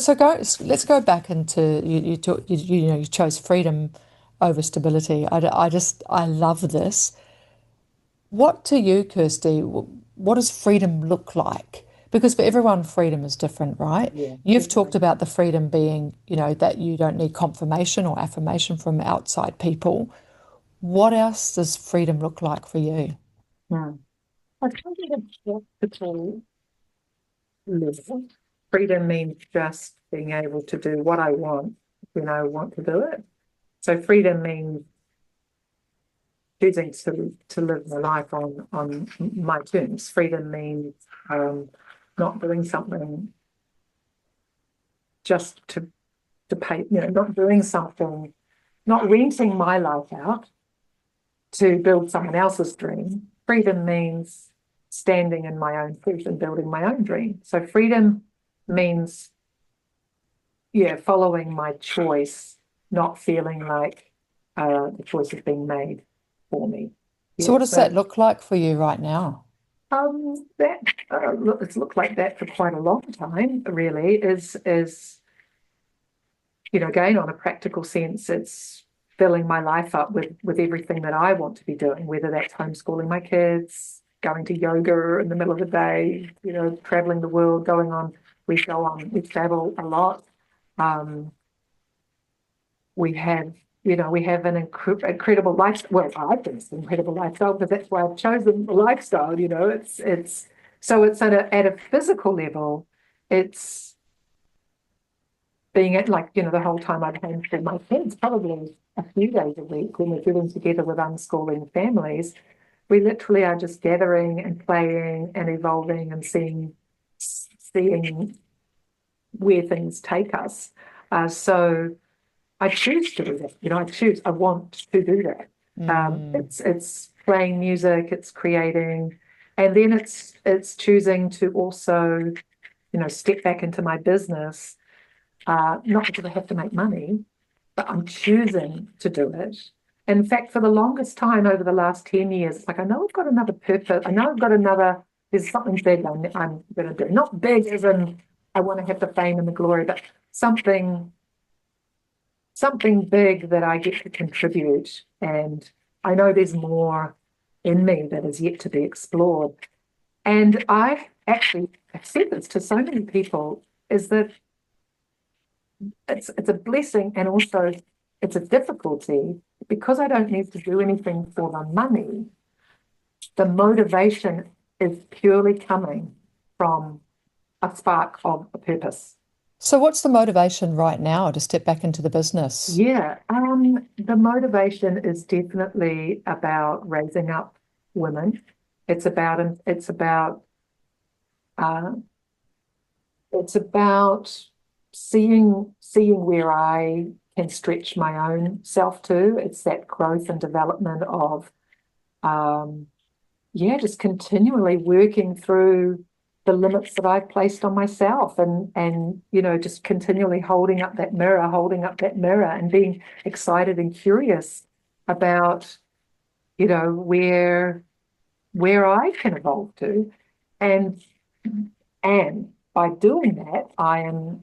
let's go back into you chose freedom over stability. I love this. What to you, Kirsty, what does freedom look like? Because for everyone, freedom is different, right? Yeah, You've talked definitely. about the freedom being, that you don't need confirmation or affirmation from outside people. What else does freedom look like for you? Hmm. I think at a practical level, freedom means just being able to do what I want when I want to do it. So freedom means choosing to live my life on my terms. Freedom means not doing something just to pay, not doing something, not renting my life out to build someone else's dream, freedom means standing in my own truth and building my own dream. So freedom means, yeah, following my choice, not feeling like the choice is being made for me. So Yeah, what does that look like for you right now? that it's looked like that for quite a long time, really, is again, on a practical sense, it's filling my life up with everything that I want to be doing, whether that's homeschooling my kids, going to yoga in the middle of the day, traveling the world, we travel a lot. Um, we have an incredible lifestyle. Well, I think it's an incredible lifestyle because that's why I've chosen the lifestyle. It's at a physical level, it's being at the whole time I've homeschooled my kids, probably a few days a week when we're getting together with unschooling families, we literally are just gathering and playing and evolving and seeing where things take us. So I choose to do that. I want to do that. It's playing music, it's creating, and then it's choosing to also, step back into my business, not because I have to make money, but I'm choosing to do it. In fact, for the longest time over the last 10 years, it's like, I know I've got another purpose. I know there's something big I'm going to do. Not big as in I want to have the fame and the glory, but something big that I get to contribute. And I know there's more in me that is yet to be explored. And I actually have said this to so many people, is that it's a blessing, and also it's a difficulty because I don't need to do anything for the money. The motivation is purely coming from a spark of a purpose. So what's the motivation right now to step back into the business? Yeah, the motivation is definitely about raising up women. Uh, it's about seeing where I can stretch my own self to. It's that growth and development of just continually working through the limits that I've placed on myself, and just continually holding up that mirror and being excited and curious about where I can evolve to. And by doing that, I am,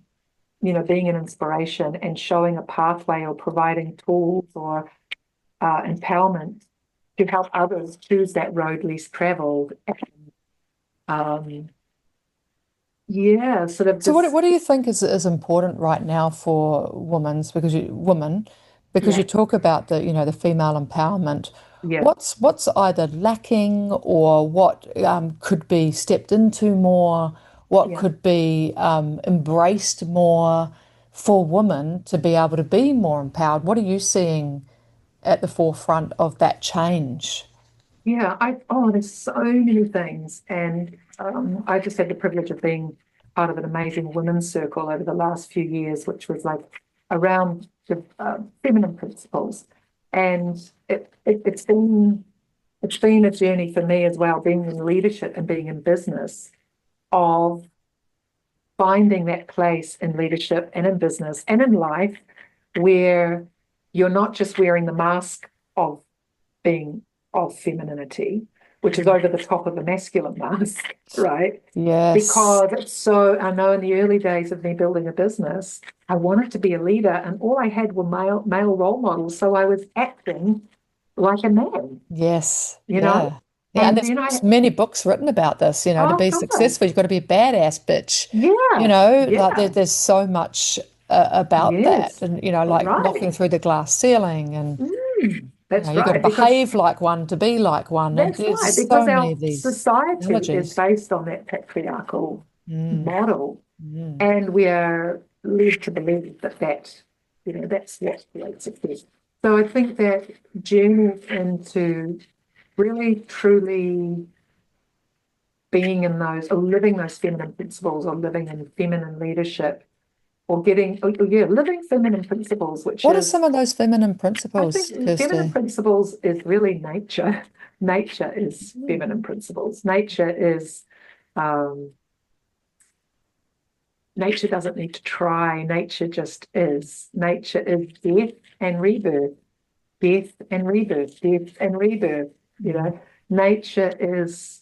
being an inspiration and showing a pathway or providing tools or empowerment to help others choose that road least traveled. Um, yeah, sort of So this. what do you think is important right now for women, because Yeah, you talk about the female empowerment. yeah, What's either lacking, or what could be stepped into more, what yeah. could be embraced more for women to be able to be more empowered? What are you seeing at the forefront of that change? Yeah, there's so many things. And I just had the privilege of being part of an amazing women's circle over the last few years, which was like around the feminine principles. And it's been a journey for me as well, being in leadership and being in business, of finding that place in leadership and in business and in life where you're not just wearing the mask of being of femininity, which is over the top of the masculine mask, right? Yes. Because I know in the early days of me building a business, I wanted to be a leader, and all I had were male role models. So I was acting like a man, Yes, you know? yeah. Yeah, and And there's then many books written about this, to oh be God, successful, you've got to be a badass bitch. yeah, Like yeah, there's so much about that, yes, and, like knocking right. through the glass ceiling, and, That's you've got to right, because behave like one to be like one. And that's there's right, because so many our of these society is analogies. based on that patriarchal Mm, model. mm. And we are led to believe that's what creates success. So I think that journey into really truly being in those, or living those feminine principles, or living in feminine leadership, or living feminine principles, which What are is, some of those feminine I principles, think feminine Kirsty? principles is really nature. Nature is feminine principles. Nature doesn't need to try. Nature just is. Nature is death and rebirth, death and rebirth, death and rebirth. You know, nature is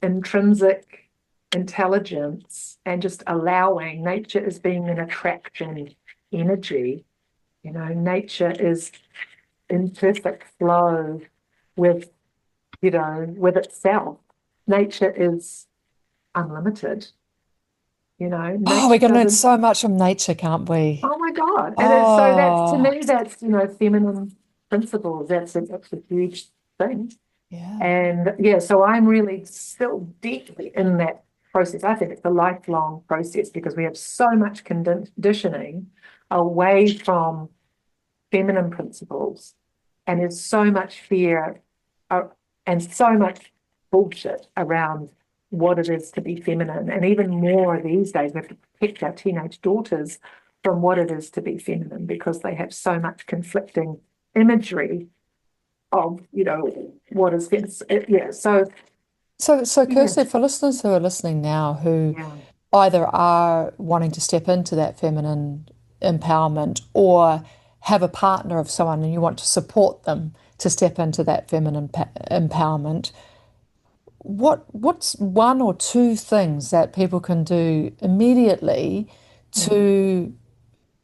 intrinsic intelligence and just allowing. Nature is being an attraction energy. You know, nature is in perfect flow with, with itself. Nature is unlimited. Oh, we're Nature going to learn doesn't. so much from nature, can't we? Oh my God! And so that's, to Oh, me, that's feminine principles. That's a huge thing. yeah. And yeah, so I'm really still deeply in that process. I think it's a lifelong process because we have so much conditioning away from feminine principles, and there's so much fear and so much bullshit around what it is to be feminine. And even more these days, we have to protect our teenage daughters from what it is to be feminine because they have so much conflicting imagery of, what is yeah. So Yeah, Kirsty, for listeners who are listening now who yeah, either are wanting to step into that feminine empowerment or have a partner of someone and you want to support them to step into that feminine empowerment, what's one or two things that people can do immediately to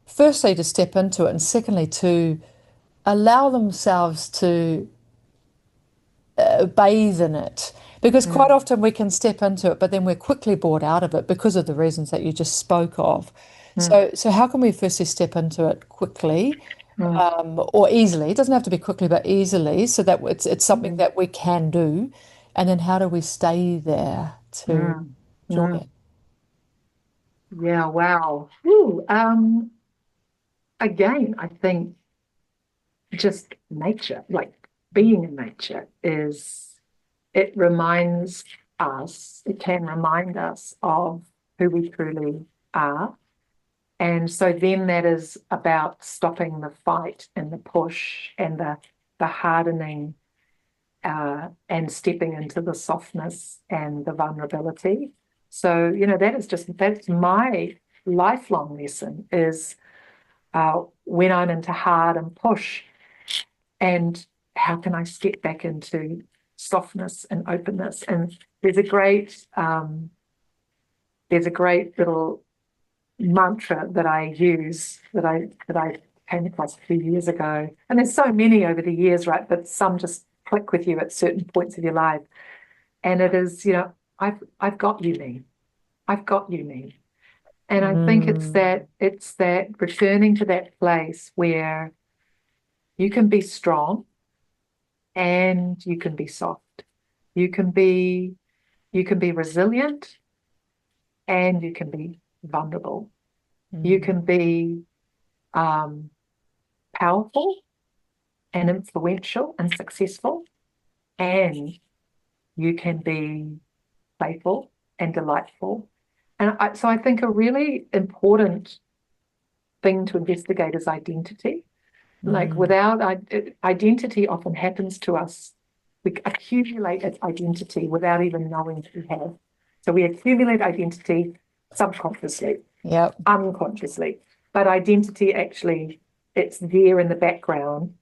firstly to step into it and secondly to allow themselves to bathe in it, because quite mm, often we can step into it but then we're quickly bored out of it because of the reasons that you just spoke of. mm, So how can we firstly step into it quickly, mm, or easily? It doesn't have to be quickly but easily, so that it's something mm, that we can do, and then how do we stay there to mm, enjoy mm. it? Yeah, wow. Ooh, again, I think just nature, like being in nature it reminds it can remind us of who we truly are. And so then that is about stopping the fight and the push and the hardening, and stepping into the softness and the vulnerability. So, that's my lifelong lesson is, when I'm into hard and push, and how can I step back into softness and openness? And there's a great little mantra that I use that I came across a few years ago. And there's so many over the years, right? But some just click with you at certain points of your life. And it is, I've got you, me. I've got you, me. And I think it's that returning to that place where you can be strong and you can be soft. You can be resilient and you can be vulnerable. You can be powerful and influential and successful, and you can be playful and delightful. And so I think a really important thing to investigate is identity. Like without identity often happens to us. We accumulate identity without even knowing that we have. So we accumulate identity subconsciously, Yep. unconsciously, but identity actually, it's there in the background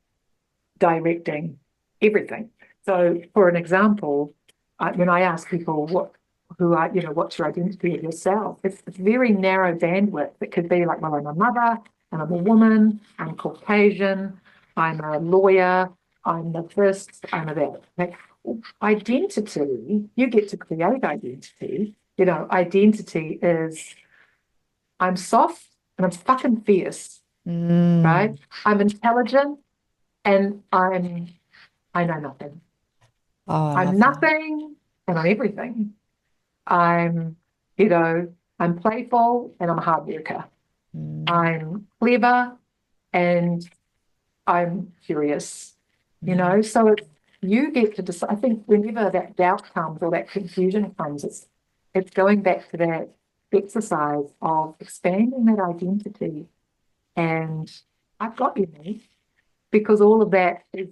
directing everything. So for an example, when I ask people what's your identity of yourself, it's very narrow bandwidth. It could be like, well, I'm a mother, and I'm a woman, I'm Caucasian, I'm a lawyer, I'm the first, I'm a that. Like, identity, you get to create identity. Identity is, I'm soft and I'm fucking fierce, right? I'm intelligent and I know nothing. Oh, I I'm love that. nothing and I'm everything. I'm, you know, I'm playful and I'm a hard worker. I'm clever and I'm curious, so you get to decide. I think whenever that doubt comes or that confusion comes, it's going back to that exercise of expanding that identity. And I've got you, mate, because all of that is,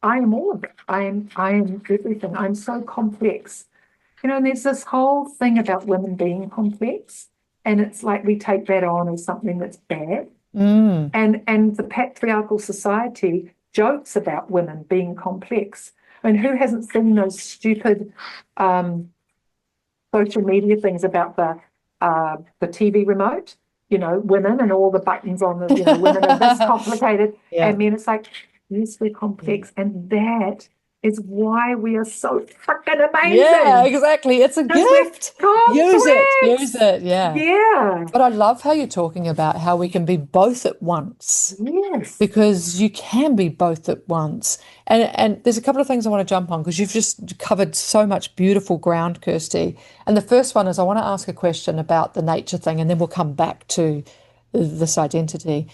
I am all of it. I am everything. I'm so complex. And there's this whole thing about women being complex, and it's like we take that on as something that's bad. Mm. And the patriarchal society jokes about women being complex. I mean, who hasn't seen those stupid social media things about the TV remote? Women and all the buttons on the, women are this complicated. Yeah. And men, it's like, yes, we're complex. And that is why we are so fucking Yeah, amazing. exactly. It's a Because we're gift. Use it. Use complex. it. Yeah. Yeah. But I love how you're talking about how we can be both at once, Yes. because you can be both at once. And there's a couple of things I want to jump on, because you've just covered so much beautiful ground, Kirsty. And the first one is I want to ask a question about the nature thing, and then we'll come back to this identity.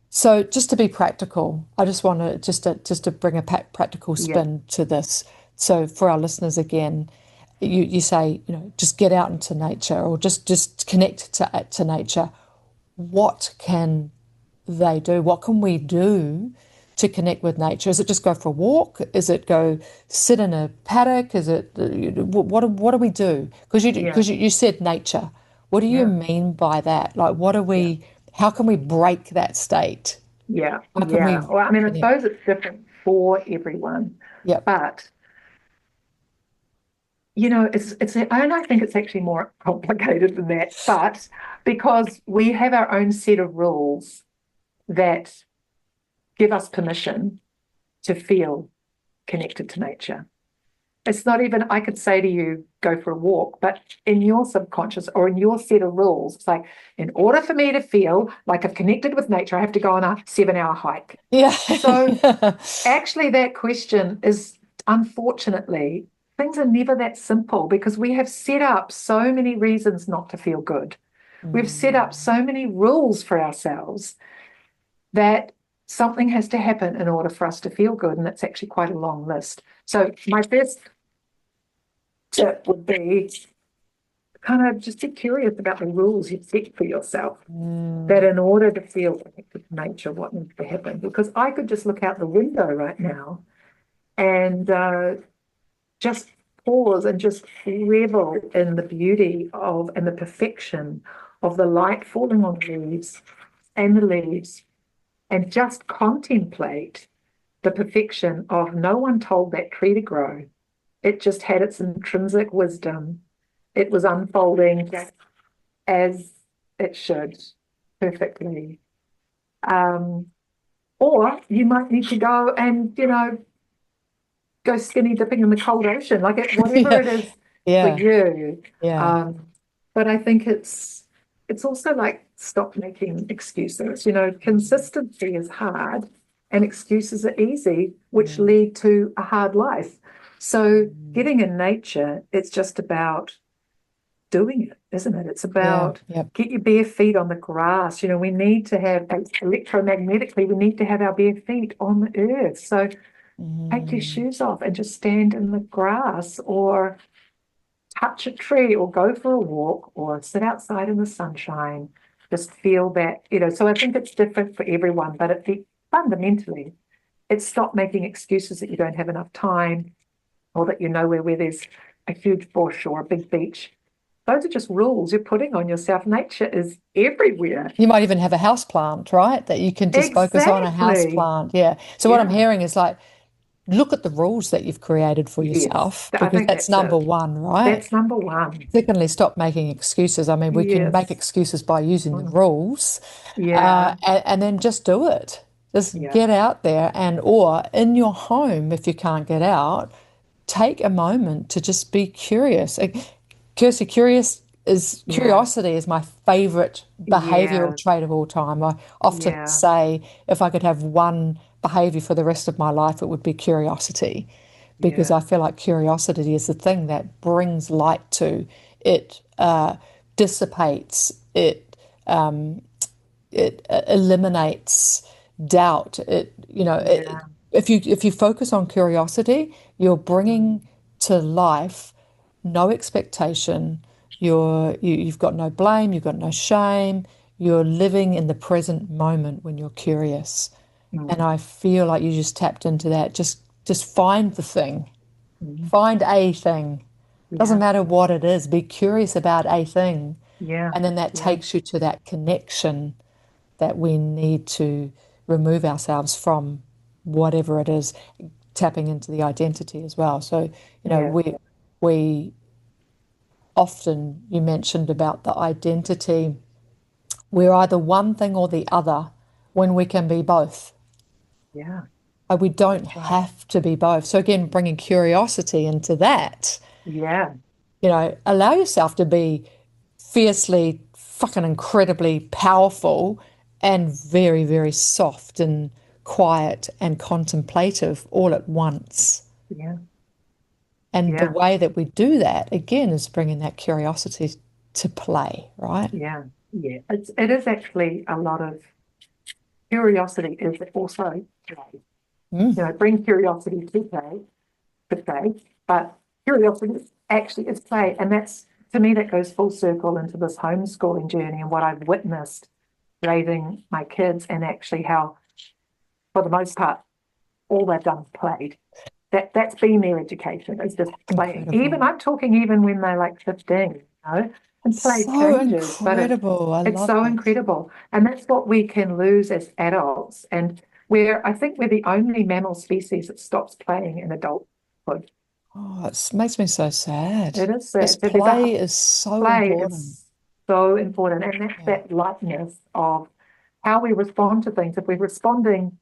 So just to be practical, I just want to just to bring a practical Yeah. spin to this. So for our listeners again, you say, just get out into nature, or just connect to nature. What can they do? What can we do to connect with nature? Is it just go for a walk? Is it go sit in a paddock? Is it what do we do? Because Yeah. you said nature. What do you Yeah. mean by that? Like, what do Yeah. we? How can we break that state? Yeah. How can we Yeah. Well, I mean, I connect? suppose it's different for everyone, Yep. but and I think it's actually more complicated than that, but because we have our own set of rules that give us permission to feel connected to nature. It's not even, I could say to you, go for a walk, but in your subconscious or in your set of rules, it's like, in order for me to feel like I've connected with nature, I have to go on a 7-hour hike. Yeah. So actually, that question is, unfortunately, things are never that simple, because we have set up so many reasons not to feel good. We've set up so many rules for ourselves that something has to happen in order for us to feel good. And it's actually quite a long list. So my first tip would be kind of just be curious about the rules you've set for yourself. That in order to feel connected to nature, what needs to happen? Because I could just look out the window right now and just pause and just revel in the beauty of and the perfection of the light falling on the leaves and the leaves, and just contemplate the perfection of no one told that tree to grow. It just had its intrinsic wisdom. It was unfolding as it should, perfectly. Or you might need to go and, go skinny dipping in the cold ocean, whatever it is for Yeah. you. Yeah. But I think it's also like, stop making excuses. Consistency is hard and excuses are easy, which lead to a hard life. So getting in nature, it's just about doing it, isn't it? It's about Yep. get your bare feet on the grass. We need to have electromagnetically, we need to have our bare feet on the earth. So take your shoes off and just stand in the grass, or touch a tree, or go for a walk, or sit outside in the sunshine. Just feel that, so I think it's different for everyone, but fundamentally, it's stop making excuses that you don't have enough time, or that you're nowhere where there's a huge bush or a big beach. Those are just rules you're putting on yourself. Nature is everywhere. You might even have a house plant, right? That you can just focus on a house Exactly. plant. Yeah. So what I'm Yeah. hearing is like, look at the rules that you've created for Yes. yourself, I because think that's that's number it. one, right? That's number one. Secondly, stop making excuses. I mean, we can make Yes. excuses by using the rules, Yeah. and then just do it. Just Yeah. get out there, or in your home, if you can't get out, take a moment to just be curious. Kirsty, Yeah. curiosity is my favorite behavioral Yeah. trait of all time. I often Yeah. say if I could have one behavior for the rest of my life, it would be curiosity, because Yeah. I feel like curiosity is the thing that brings light to it, dissipates it, it eliminates doubt. Yeah. If you focus on curiosity, you're bringing to life no expectation, You've got no blame, you've got no shame. You're living in the present moment when you're curious. And Mm, I feel like you just tapped into that. Just find the thing. mm, Find a thing. Doesn't yeah, matter what it is. Be curious about a thing. yeah, And then that yeah, takes you to that connection that we need to remove ourselves from, whatever it is, tapping into the identity as well. So, yeah, we often, you mentioned about the identity, we're either one thing or the other when we can be both. yeah, We don't that's right. have to be both. So again, bringing curiosity into that, Yeah, allow yourself to be fiercely, fucking incredibly powerful and very, very soft and quiet and contemplative all at once. yeah, And the yeah, way that we do that, again, is bringing that curiosity to play, right? yeah, yeah. It is actually a lot of curiosity is also play. Mm, Bring curiosity to play, but curiosity actually is play. And that's, to me, that goes full circle into this homeschooling journey and what I've witnessed raising my kids, and actually how, for the most part, all they've done is played. That's been their education, is just playing. Even incredible. I'm talking even when they're like 15, and play So changes, but incredible. I it's love so it. incredible. And that's what we can lose as adults. And I think we're the only mammal species that stops playing in adulthood. Oh, it makes me so sad. It is Because sad. So there's a play is so play important. is so important. And that's Yeah. that lightness of how we respond to things. If we're responding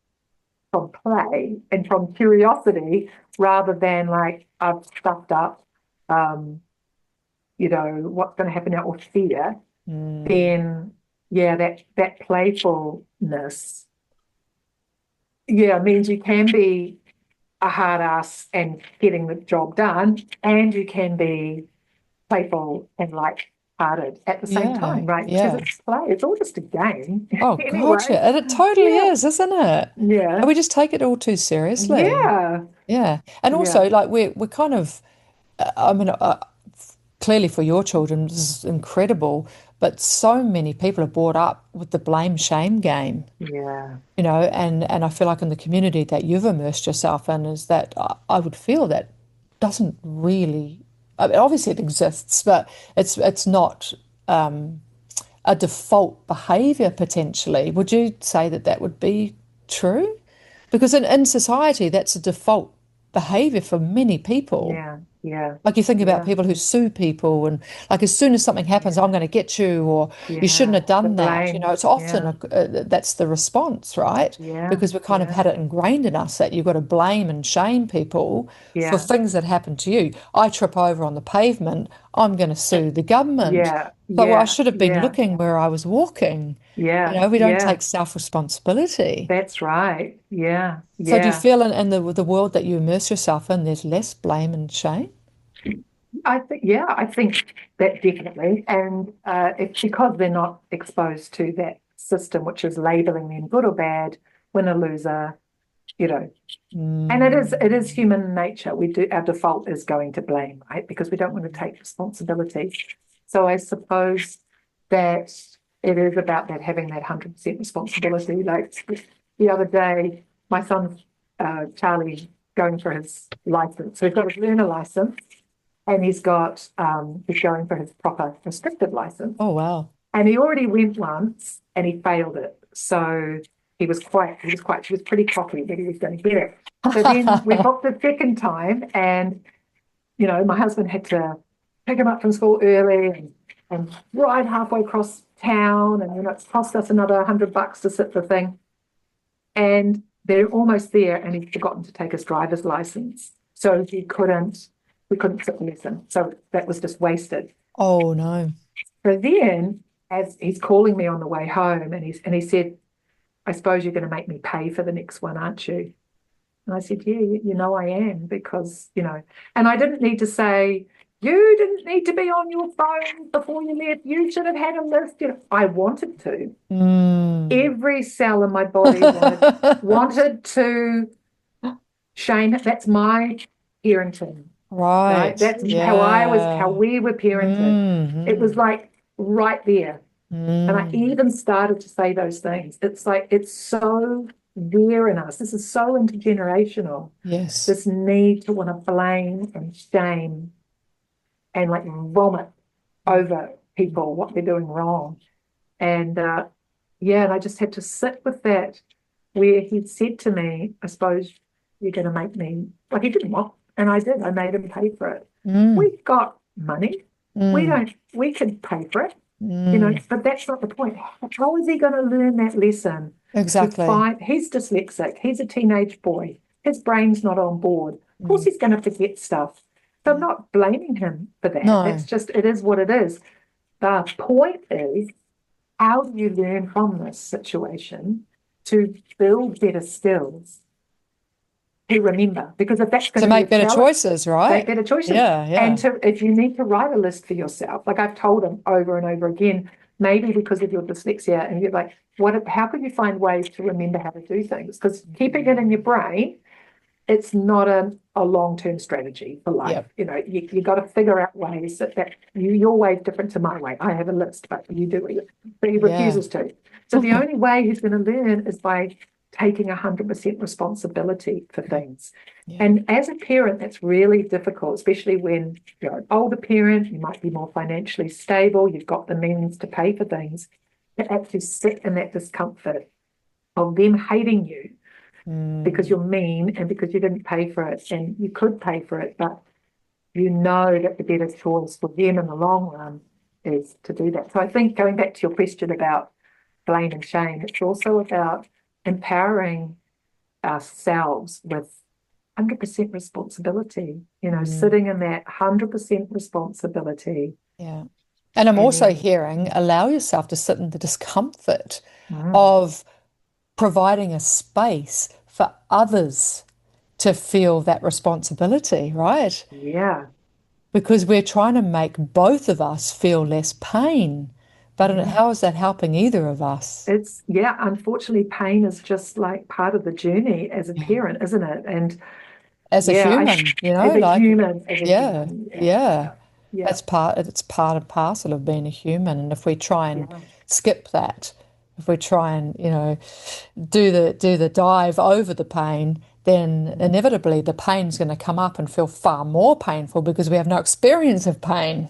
from play and from curiosity rather than like, I've stuffed up, um, what's going to happen now, or fear, Mm. then yeah, that playfulness, yeah, means you can be a hard ass and getting the job done, and you can be playful and light-hearted at the same Yeah. time, right? Because Yeah. it's play, it's all just a game Oh, gotcha. anyway. And it totally Yeah, is, isn't it? yeah, And we just take it all too seriously. yeah, Yeah. And yeah, also, like, we're kind of, I mean, clearly for your children, this is incredible, but so many people are brought up with the blame shame game. yeah, And I feel like in the community that you've immersed yourself in is that I would feel that doesn't really, I mean, obviously it exists, but it's not a default behavior potentially. Would you say that that would be true? Because in society, that's a default behavior for many people. yeah, yeah, Like you think about yeah, people who sue people, and like as soon as something happens, I'm yeah, going to get you, or you shouldn't yeah. have The done that. blame, It's often yeah, that's the response, right? yeah, Because we kind of yeah, had it ingrained in us that you've got to blame and shame people for yeah, things that happen to you. I trip over on the pavement, I'm going to sue the government. yeah, But well, I yeah, should have been yeah, looking where I was walking. yeah, We don't yeah. take self-responsibility. That's right. Yeah, So do you yeah. feel in the world that you immerse yourself in, there's less blame and shame? I think that definitely. And it's because they're not exposed to that system, which is labeling them good or bad, winner, loser, you know. And it is Mm, human nature. Our default is going to blame, right? Because we don't want to take responsibility. So I suppose that it is about that, having that 100% responsibility. Like the other day, my son, Charlie, going for his license. So he's got his learner license, and he's going for his proper restricted license. oh, wow. And he already went once and he failed it. So he was pretty cocky that he was going to get it. So then we booked the second time, and my husband had to pick him up from school early and ride halfway across town, and it's cost us another $100 to sit the thing. And they're almost there, and he's forgotten to take his driver's license. So we couldn't sit the lesson. So that was just wasted. Oh, no. So then, as he's calling me on the way home, and he said, "I suppose you're going to make me pay for the next one, aren't you?" And I said, "Yeah, I am, because." And I didn't need to say, "You didn't need to be on your phone before you left. You should have had a list." I wanted to. Mm. Every cell in my body wanted to shame it. That's my parenting. Right. That's how Yeah. we were parented. It was Mm, like right there. And I mm. even started to say those things. It's like, it's so there in us. This is so intergenerational. Yes. This need to want to blame and shame and like vomit over people, what they're doing wrong. And yeah, and I just had to sit with that where he'd said to me, I suppose you're going to make me, like he didn't want, and I did, I made him pay for it. Mm, We've got money. mm, We can pay for it, mm. but that's not the point. How is he going to learn that lesson to Exactly. find, he's dyslexic, he's a teenage boy, his brain's not on board. Of course Mm. he's going to forget stuff. So I'm Yeah. not blaming him for that. That's No. just, it is what it is. The point is, how do you learn from this situation to build better skills to remember? Because if that's going To to be a make better challenge, choices, make right? better choices. Yeah, And yeah. if you need to write a list for yourself, like I've told him over and over again, maybe because of your dyslexia, and you're like, how can you find ways to remember how to do things? Because keeping it in your brain, it's not a long-term strategy for life. Yep. You got to figure out ways that your way is different to my way. I have a list, but you do it, but he Yeah. refuses to. So the only way he's going to learn is by taking 100% responsibility for things. Yeah. And as a parent, that's really difficult, especially when you're an older parent, you might be more financially stable, you've got the means to pay for things, to actually sit in that discomfort of them hating you because Mm. you're mean and because you didn't pay for it, and you could pay for it, but you know that the better choice for them in the long run is to do that. So I think going back to your question about blame and shame, it's also about empowering ourselves with 100% responsibility, Mm. sitting in that 100% responsibility. Yeah. And I'm And also then, hearing allow yourself to sit in the discomfort mm, of providing a space for others to feel that responsibility, right? yeah, Because we're trying to make both of us feel less pain. But yeah. how is that helping either of us? Unfortunately, pain is just like part of the journey as a Yeah. parent, isn't it? And As a yeah, human, as a like, human, yeah, yeah, yeah. yeah, yeah, It's part and parcel of being a human. And if we try and yeah. skip that, if we try and, do the dive over the pain, then Mm, inevitably the pain's going to come up and feel far more painful because we have no experience of pain.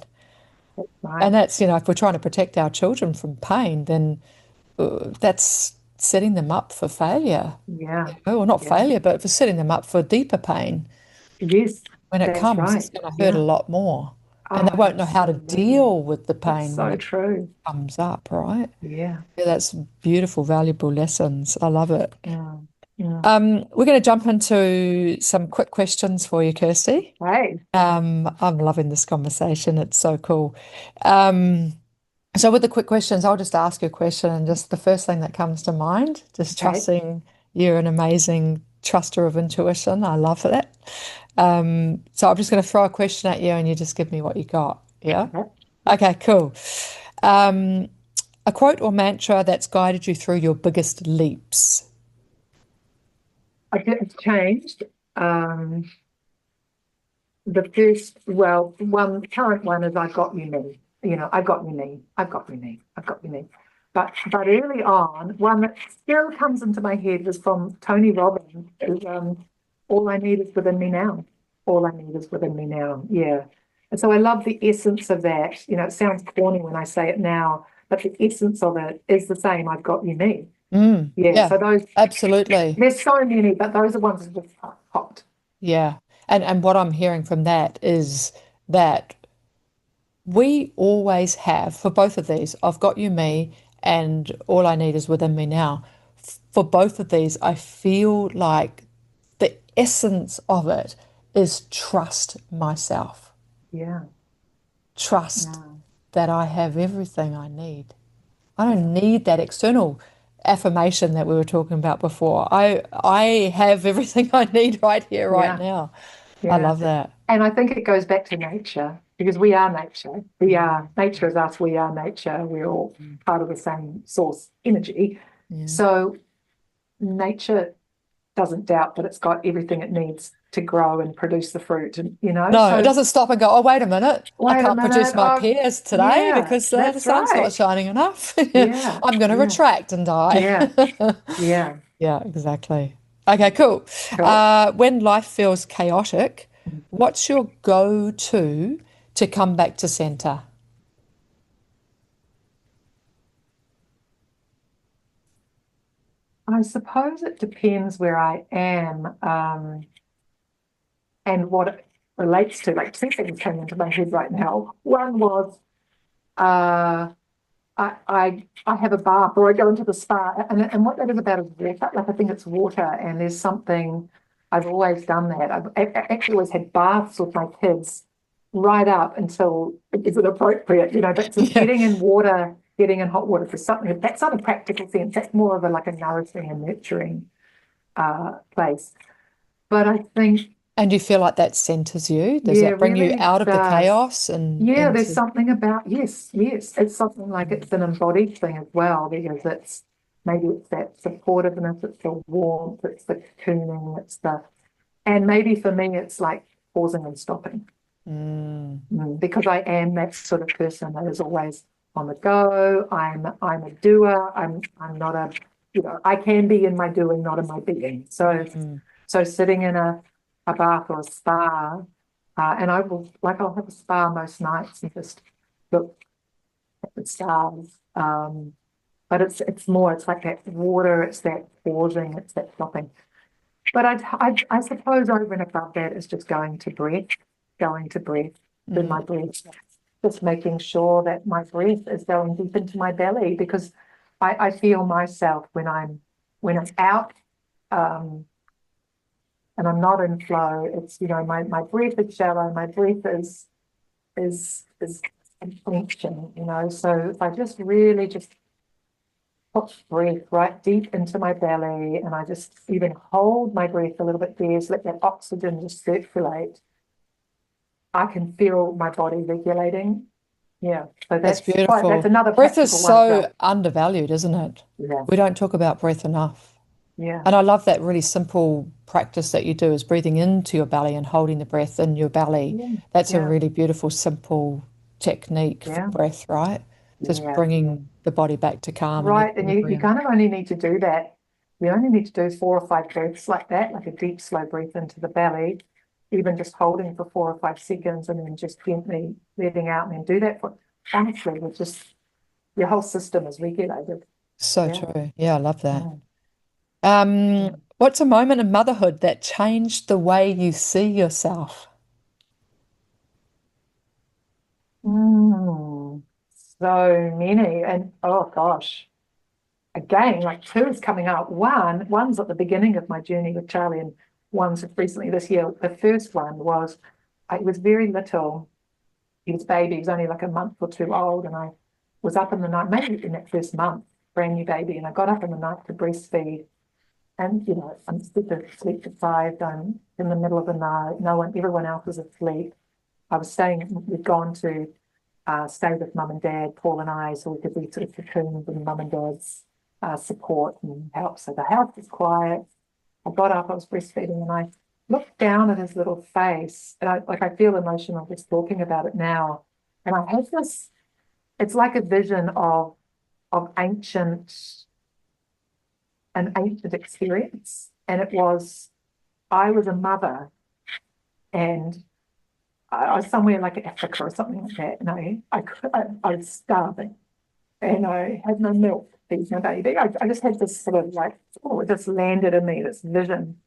that's right. And that's, if we're trying to protect our children from pain, then that's setting them up for failure. Yeah, Well, not yeah. failure, but for setting them up for deeper pain. Yes, When it that's comes, right. it's going to hurt a Yeah. lot more. And they Oh, won't know how to absolutely. deal with the It's pain when so it true. comes up, right? Yeah. Yeah, that's beautiful, valuable lessons. I love it. Mm, mm. We're going to jump into some quick questions for you, Kirsty. Hey, I'm loving this conversation. It's so cool. Um, so with the quick questions, I'll just ask you a question and just the first thing that comes to mind, just okay. trusting you're an amazing truster of intuition. I love that. So I'm just going to throw a question at you and you just give me what you got. Yeah? Okay. Okay, cool. Um, a quote or mantra that's guided you through your biggest leaps. It's changed. Um, the first, well, one current one is I got you me. I got you me. I've got you me. I've got you me. But early on, one that still comes into my head was from Tony Robbins. Is all I need is within me now. All I need is within me now. Yeah. And so I love the essence of that. It sounds corny when I say it now, but the essence of it is the same. I've got you me. Yeah. Yeah, So absolutely. there's so many, but those are ones that just popped. Yeah. And what I'm hearing from that is that we always have, for both of these, I've got you, me, and all I need is within me now. For both of these, I feel like the essence of it is trust myself, Yeah. trust Yeah. that I have everything I need. I Yeah. don't need that external affirmation that we were talking about before. I have everything I need right here, right Yeah. now. I Yeah. love that. And I think it goes back to nature because we are nature. Nature is us, we are nature. We're all part of the same source energy. Yeah. So nature doesn't doubt that it's got everything it needs to grow and produce the fruit, and No, it so doesn't stop and go, oh, wait a minute. I wait a can't produce minute, my pears today yeah, because the that's sun's not right. shining enough. Yeah, I'm going to yeah, retract and die. yeah, yeah. Yeah, exactly. Okay, cool. Cool. When life feels chaotic, what's your go-to to come back to center? I suppose it depends where I am, and what it relates to. Like two things came into my head right now. One was uh, I have a bath, or I go into the spa, and what that is about is water. Like, I think it's water, and there's something, I've always done that. I've actually always had baths with my kids right up until it isn't appropriate, but just Yeah. getting in water, getting in hot water for something, that's not a practical sense. That's more of a nourishing and nurturing place. But I think, And you feel like that centers you? Does yeah, that bring you really out of the does. chaos and Yeah, there's into? something about, yes, yes. It's something like it's an embodied thing as well, because maybe it's that supportiveness, it's the warmth, it's the cocooning, and maybe for me, it's like pausing and stopping. Because I am that sort of person that is always on the go. I'm a doer. I'm not I can be in my doing, not in my being. So sitting in a bath or a spa, and I'll have a spa most nights and just look at the stars. But it's like that water, it's that pausing, it's that stopping. But I suppose over and above that is just going to breath, through my breath, just making sure that my breath is going deep into my belly, because I feel myself when I'm out, and I'm not in flow. It's, my breath is shallow, my breath is intention, So if I just really just put breath right deep into my belly, and I just even hold my breath a little bit there, so let that oxygen just circulate, I can feel my body regulating. Yeah. So That's that's beautiful. another Breath is practical one as so well. undervalued, isn't it? Yeah. We don't talk about breath enough. Yeah. And I love that really simple practice that you do is breathing into your belly and holding the breath in your belly. Yeah. That's a Yeah. really beautiful, simple technique for Yeah. breath, right? Just Yeah. bringing the body back to calm and Right. And you equilibrium. kind of only need to do that. You only need to do 4 or 5 breaths like that, like a deep, slow breath into the belly, even just holding for 4 or 5 seconds, and then just gently letting out, and then do that for, honestly, with just your whole system is regulated. So Yeah. true. Yeah, I love that. Mm. What's a moment in motherhood that changed the way you see yourself? So many, and oh gosh, again, like two is coming up. One's at the beginning of my journey with Charlie, and one's recently this year. The first one was, I was very little. He was baby. He was only like a month or two old, and I was up in the night, maybe in that first month, brand new baby, and I got up in the night to breastfeed. And I'm super sleep deprived. I'm in the middle of the night. Everyone else is asleep. We'd gone to stay with mum and dad, Paul and I, so we could be sort of cocooned with mum and dad's support and help. So the house was quiet. I got up, I was breastfeeding, and I looked down at his little face, and I feel emotional just talking about it now. And I had this, it's like a vision of an ancient experience. And I was a mother, and I was somewhere like Africa or something like that, and I was starving, and I had no milk to feed my baby. I just had this sort of like, oh, it just landed in me, this vision.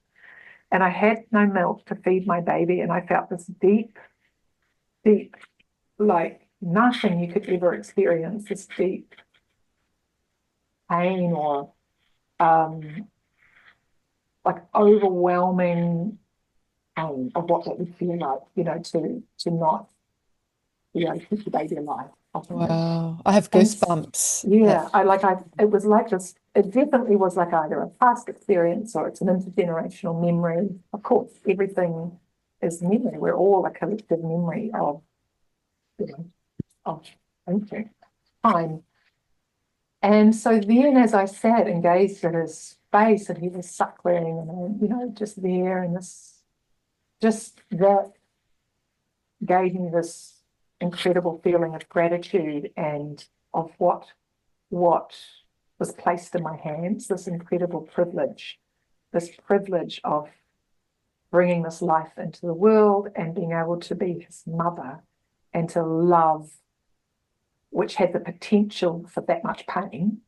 And I had no milk to feed my baby, and I felt this deep, deep, like nothing you could ever experience, this deep pain, or um, like overwhelming pain of what that would feel like, to not be able to keep the baby alive. Ultimately. Wow, I have And goosebumps. yeah, it was like this, it definitely was like either a past experience or it's an intergenerational memory. Of course, everything is memory. We're all a collective memory you know, of ancient time. And so then as I sat and gazed at his face, and he was suckling, and just there in this just that gave me this incredible feeling of gratitude and of what was placed in my hands, this incredible privilege, this privilege of bringing this life into the world and being able to be his mother and to love, which had the potential for that much pain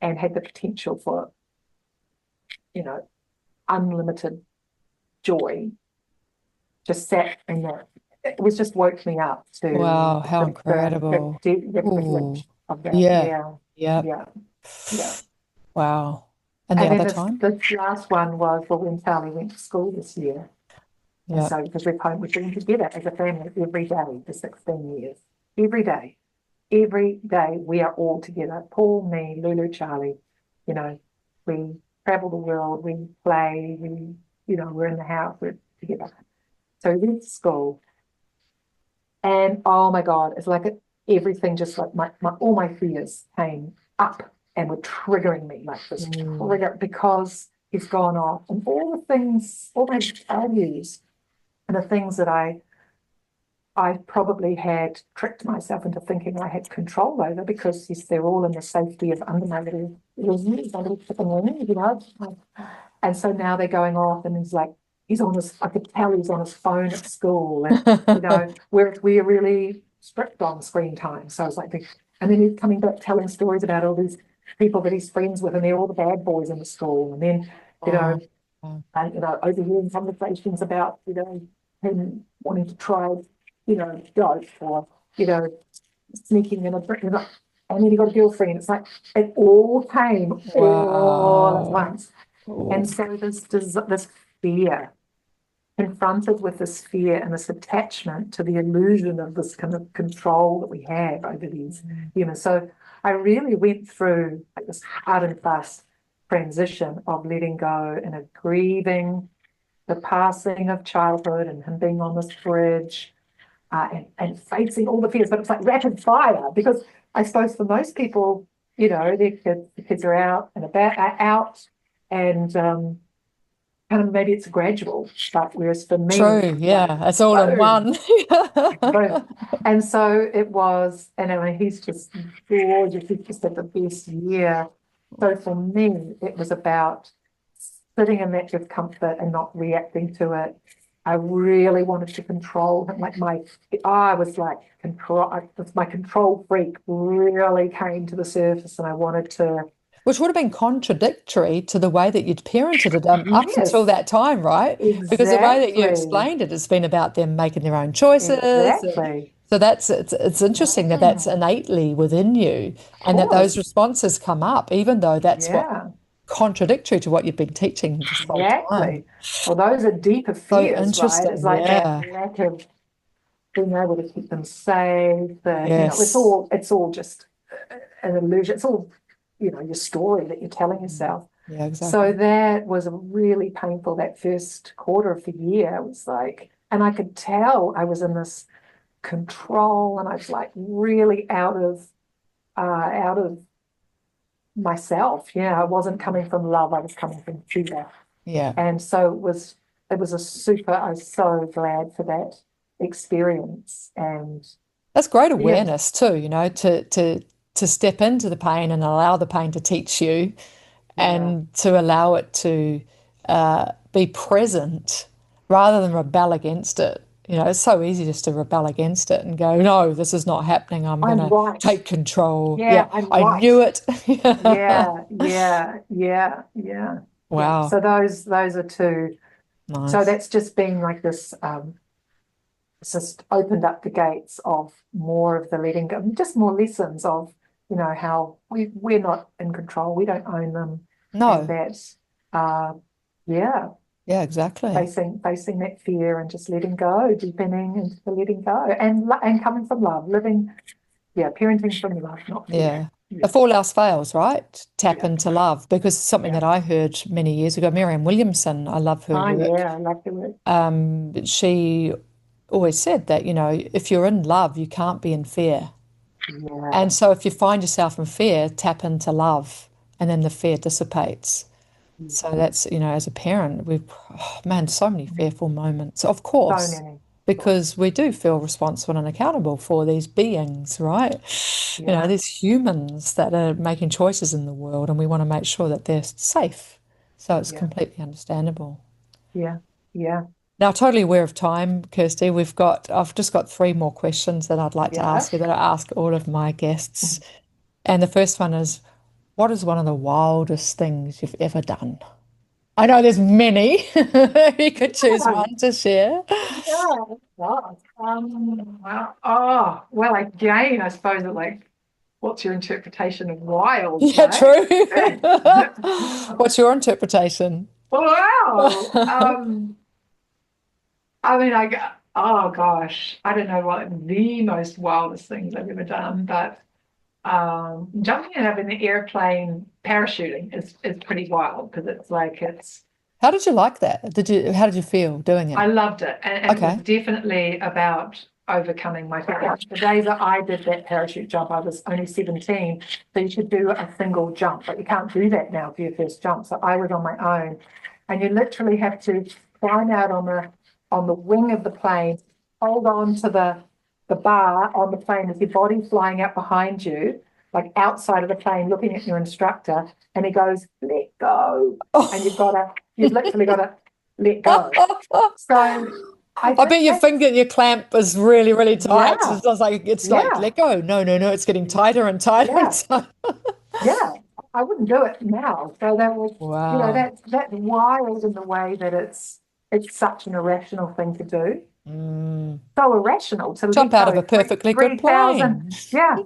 and had the potential for, unlimited joy, just sat in that. It was just woke me up to Wow, how incredible. the Ooh, privilege of that. yeah, Yeah, yeah. yeah, yeah. Wow. And the And then other this time? this last one was, well, when Charlie went to school this year. And Yeah. so because we've been together as a family every day for 16 years. Every day. Every day we are all together. Paul, me, Lulu, Charlie. You know, we travel the world, we play, we're in the house, we're together. So we went to school. And oh my God, it's like everything just like all my fears came up and were triggering me like this Mm. trigger because he's gone off. And all the things, all my values and the things that I probably had tricked myself into thinking I had control over because they're all in the safety of under my little rooms, my little chicken room. And so now they're going off and I could tell he's on his phone at school and, we're really strict on screen time. So I was like, and then he's coming back telling stories about all these people that he's friends with and they're all the bad boys in the school. And then, Oh, oh, overhearing conversations about, him wanting to try, dope or, sneaking in a drink. And then he got a girlfriend. It's like it all came all at wow. once. And Oh, so this fear, confronted with this fear and this attachment to the illusion of this kind of control that we have over these humans. So I really went through like this hard and fast transition of letting go and of grieving the passing of childhood and him being on this bridge and facing all the fears. But it's like rapid fire because I suppose for most people, the kids are out and about, are out and kind of maybe it's gradual, but whereas for me, true. like Yeah, it's all in boom, one. boom. And so it was, and I mean, he's just gorgeous. He's just had the best year. So for me, it was about sitting in that discomfort and not reacting to it. I really wanted to control him. I was like my control freak really came to the surface, and I wanted to. Which would have been contradictory to the way that you'd parented it up until Yes, that time, right? Because the way that you exactly, explained it has been about them making their own choices. And exactly. so it's interesting that that's Mm, innately within you of and that those course, responses come up, even though that's what yeah. contradictory to what you've been teaching this whole time. Exactly. Well, those are deeper So fears, right? It's interesting. like that Yeah. lack of being able to keep them safe. It's Yes. all just an illusion. It's all, your story that you're telling yourself. Yeah, So exactly. that was really painful. That first quarter of the year was like, and I could tell I was in this control, and I was like really out of myself. Yeah, I wasn't coming from love. I was coming from fear. Yeah. And so it was I was so glad for that experience. And That's great yeah, awareness too, to step into the pain and allow the pain to teach you yeah, and to allow it to be present rather than rebel against it. It's so easy just to rebel against it and go, no, this is not happening. I'm going I'm to right. take control. Yeah, Yeah, I'm I right. knew it. Yeah, yeah, yeah, yeah, yeah. Wow. So those are two. So Nice. that's just been like this, it's just opened up the gates of more of the letting go, just more lessons of, how we're not in control, we don't own them, and No. that, uh, yeah, Yeah, exactly. facing that fear and just letting go, deepening into the letting go, and coming from love, living, yeah, parenting from love, not fear. Yeah. Yeah, If all else fails, right? Tap yeah, into love because something yeah. that I heard many years ago, Marianne Williamson, I love her Oh work. yeah, I love the word. She always said that, if you're in love, you can't be in fear. Yeah, And so if you find yourself in fear, tap into love and then the fear dissipates. So that's, as a parent, man, so many fearful moments, of So course, many. because we do feel responsible and accountable for these beings, right? Yeah, These humans that are making choices in the world, and we want to make sure that they're safe. So it's yeah, completely understandable. yeah, yeah, Now, totally aware of time, Kirsty. I've just got three more questions that I'd like to yeah. ask you that I ask all of my guests. And the first one is, what is one of the wildest things you've ever done? I know there's many. You could choose Yeah, one to share. yeah. God. Well, again, I suppose that like, what's your interpretation of wild, Yeah, true. eh? What's your interpretation? Wow. I mean, oh gosh, I don't know what the most wildest things I've ever done, but jumping out of an airplane parachuting is pretty wild because it's How did you like that? How did you feel doing I it? loved it. And it was Okay. definitely about overcoming my fear. The day that I did that parachute jump, I was only 17. So you could do a single jump, but you can't do that now for your first jump. So I was on my own. And you literally have to climb out on the wing of the plane, hold on to the bar on the plane with your body flying out behind you, like outside of the plane, looking at your instructor, and he goes, let go. And you've literally got to let go. So I I think bet that's, your clamp was really, really tight. yeah, It's like, yeah, let go. No, no, no. It's getting tighter and tighter and yeah, tighter. yeah. I wouldn't do it now. So that was, Wow. that's wild in the way that it's such an irrational thing to do. Mm. So irrational to Jump let out of go a perfectly good 3,000. plane. Yeah.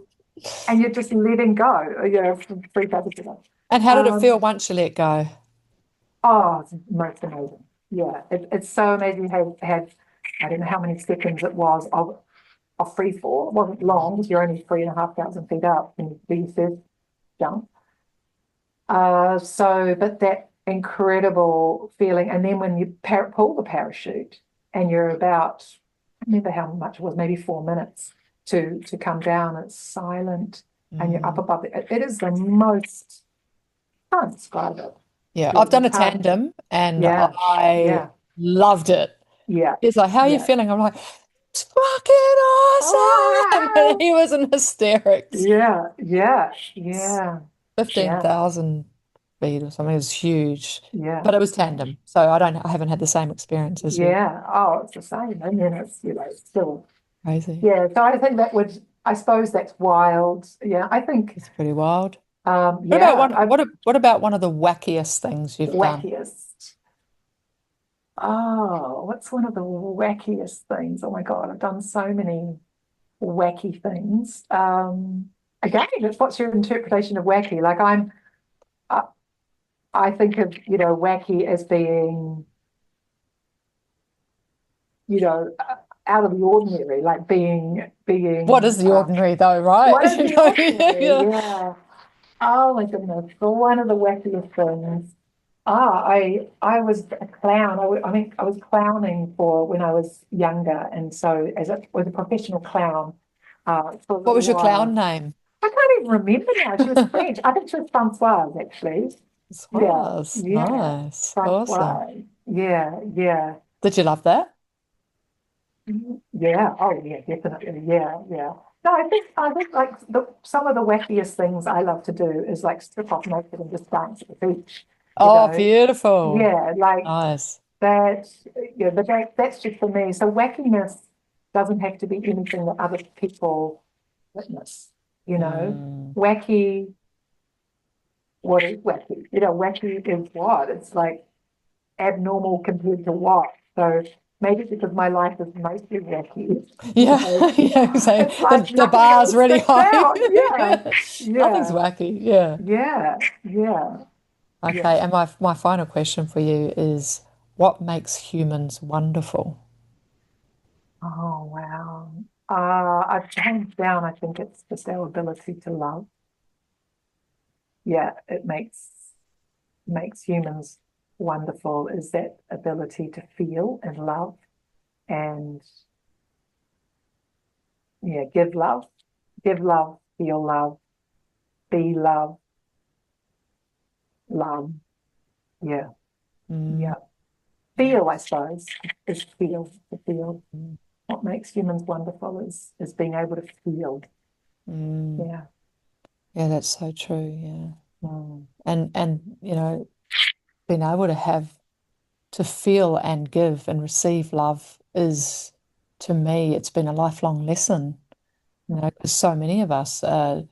And you're just letting go, from 3,000. And how did it feel Um, once you let go? oh, it's most amazing. Yeah. It's so amazing. Had, I don't know how many seconds it was of free fall. It wasn't long because you're only 3,500 feet up when you do your first jump. But that incredible feeling, and then when you pull the parachute, and you're about, I don't remember how much it was, maybe 4 minutes to come down. It's silent, and you're up Mm. above it. It is the most, I can't describe it. Yeah, I've Yeah, done it's a hard. tandem and Yeah, I yeah, loved it. yeah, He's like, how are you yeah. feeling? I'm like, it's fucking awesome. And Oh, he was in hysterics. yeah, yeah, yeah, yeah, 15,000 feet or something. It was huge. yeah. But it was tandem. So I haven't had the same experience as you. Yeah. Oh, it's the same. And then it's, still, Crazy. yeah. So I think I suppose that's wild. Yeah. I think, It's pretty wild. yeah, I've What about one of the wackiest things you've done? wackiest. Oh, what's one of the wackiest things? Oh my God, I've done so many wacky things. Again, it's what's your interpretation of wacky? Like I, I think of, wacky as being, out of the ordinary, like What being is the ordinary though, right? what is the ordinary? Yeah. Yeah. Oh my goodness. So one of the wackiest things. I was a clown. I mean, I was clowning for when I was younger, and so was a professional clown for a What little was your clown while. name? I can't even remember now. She was French. I think she was Francoise, actually. Yeah, Swaz. yeah, Nice. Awesome. Francoise. Yeah, yeah. Did you love that? Yeah. Oh, yeah, definitely. Yeah, yeah. No, I think like some of the wackiest things I love to do is like strip off naked and just dance at the beach. You Oh, know, beautiful. yeah, like Nice. that. Yeah, but that's just for me. So wackiness doesn't have to be anything that other people witness. You know, Mm. wacky. What is wacky? Wacky is what? It's like abnormal compared to what? So maybe because my life is mostly wacky, Yeah, yeah, so it's like the nothing bar's else really sticks high. out. Yeah, Yeah. Nothing's yeah, wacky. Yeah. yeah, yeah, yeah. Okay, and my final question for you is what makes humans wonderful? Oh wow. Hands down, I think it's just our ability to love. Yeah, it makes humans wonderful is that ability to feel and love and yeah, give love, feel love, be love, love. Yeah. Mm, Yeah. Feel, I suppose, is feel, to feel. mm, What makes humans wonderful is being able to feel. mm. Yeah. Yeah, that's so true. Yeah. Mm. And being able to feel and give and receive love is, to me, it's been a lifelong lesson. You know, 'cause so many of us are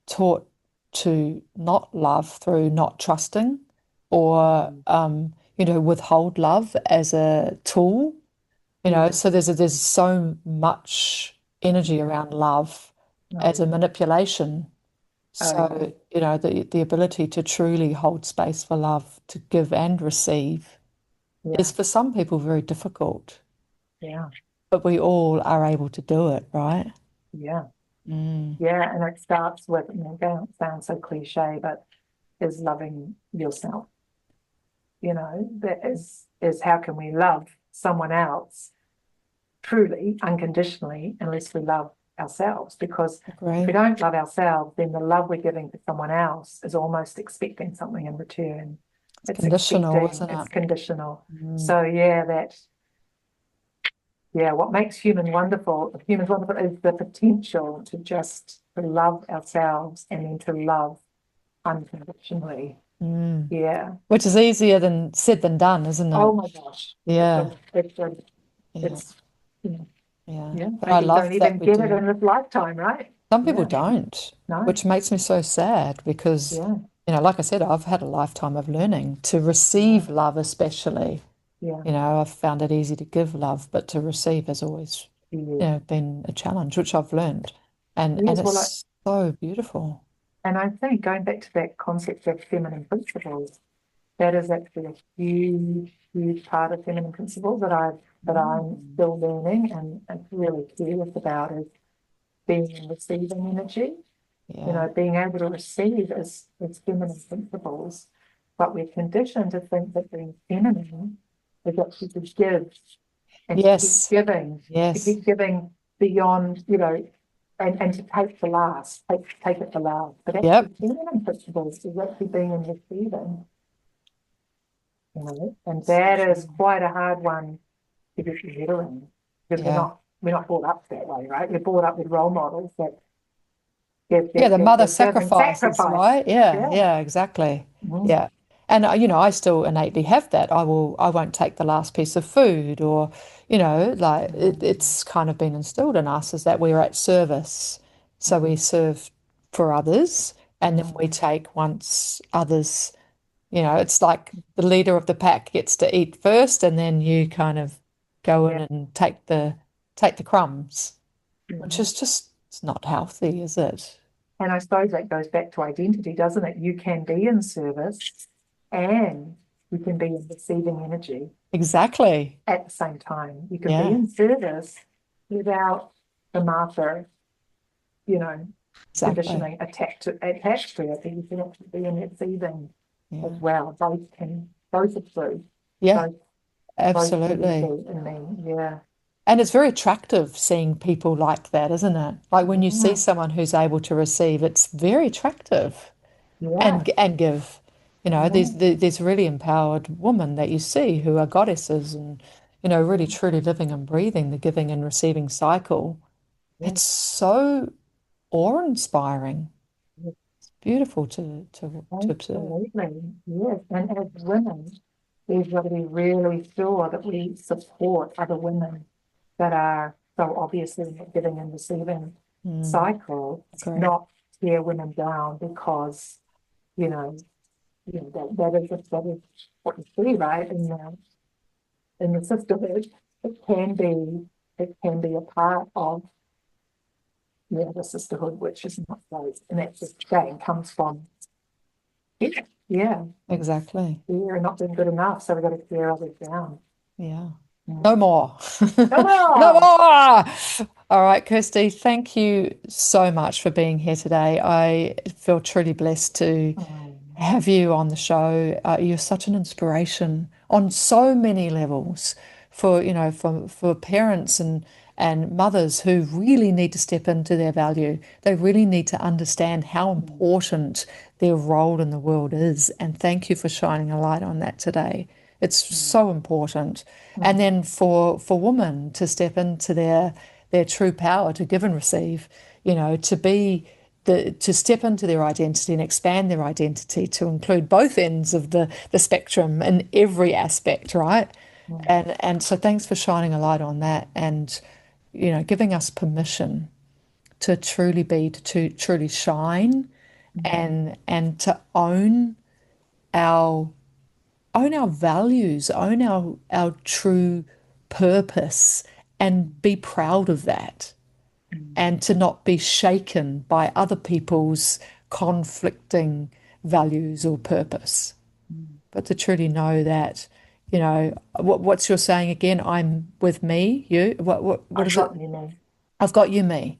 taught to not love through not trusting or withhold love as a tool. You know, Yeah. so there's so much energy around love as a Oh, manipulation. oh, yeah. So, the ability to truly hold space for love, to give and receive, is Yeah. for some people very difficult, Yeah. but we all are able to do it, right? Yeah. Mm, Yeah. And it starts with, again, it sounds so cliche, but is loving yourself. That is how can we love someone else truly, unconditionally, unless we love ourselves? Because if we agree. don't love ourselves, then the love we're giving to someone else is almost expecting something in return. It's It's conditional, expecting, isn't it's it? conditional. Mm, So what makes humans wonderful is the potential to just to love ourselves and then to love unconditionally. mm. Yeah. Which is easier than said than done, isn't Oh it? my gosh. Yeah, yeah, It's, you know, yeah. yeah, But I maybe don't love that even we get it do. in this lifetime, right? Some people Yeah. don't, No. which makes me so sad because, Yeah. like I said, I've had a lifetime of learning to Yeah. receive love, especially. Yeah. I've found it easy to give love, but to receive has always, Yeah. been a challenge, which I've learned. And Yes. Well, it's so beautiful. and I think going back to that concept of feminine principles, that is actually a huge, huge part of feminine principles that I'm Mm. still learning and really curious about is being in receiving energy. Yeah. Being able to receive is feminine principles, but we're conditioned to think that being feminine is actually to give and Yes. to Yes. keep giving beyond, and to take the last, take it the last. But actually, Yep. feminine principles is actually being in receiving, and that is quite a hard one to get your head around because we're Yeah. not we're not brought up that way, right? We're brought up with role models that give, Yeah, give, the give, mother give, give, and sacrifices, sacrifice. right? Yeah, Yeah. yeah, exactly. Mm. Yeah. And I still innately have that. I won't take the last piece of food or, like it's kind of been instilled in us is that we're at service. So we serve for others and then we take once others, it's like the leader of the pack gets to eat first and then you kind of go in Yeah. and take the crumbs, which Mhm. is just, it's not healthy, is it? And I suppose that goes back to identity, doesn't it? You can be in service and you can be in receiving energy Exactly. at the same time. You can be Yeah, in service without the marker, you know, exactly. conditioning attached to it. You can actually be in receiving as Yeah. well. Both are true. Yeah, Both both can be absolutely. true in me. Yeah. And it's very attractive seeing people like that, isn't it? Like when you see Yeah. someone who's able to receive, it's very attractive Yeah. and give. Yeah. There's really empowered women that you see who are goddesses and, really truly living and breathing the giving and receiving cycle. Yeah. It's so awe-inspiring. Yeah. It's beautiful to observe. Absolutely, yes. And as women, we've got to be really sure that we support other women that are so obviously in the giving and receiving Mm, cycle, agree. not tear women down because, you know, that is what you see, right? In the sisterhood, it can be it can be a part of the sisterhood, which is not great. And that's just again comes from yeah, Exactly. we're not doing good enough, so we've got to tear others down. Yeah. No Mm. more. Come No on! more. All right, Kirsty, thank you so much for being here today. I feel truly blessed to Mm. have you on the show. You're such an inspiration on so many levels for parents and mothers who really need to step into their value. They really need to understand how important their role in the world is. And thank you for shining a light on that today. It's so important. And then for women to step into their true power, to give and receive, to step into their identity and expand their identity to include both ends of the spectrum in every aspect, right? And so thanks for shining a light on that and, giving us permission to truly be, to truly shine and to own our values, own our true purpose and be proud of that. And to not be shaken by other people's conflicting values or purpose, but to truly know that, what's your saying again? I'm with me, you. What is it? I've got you, me. I've got you, me.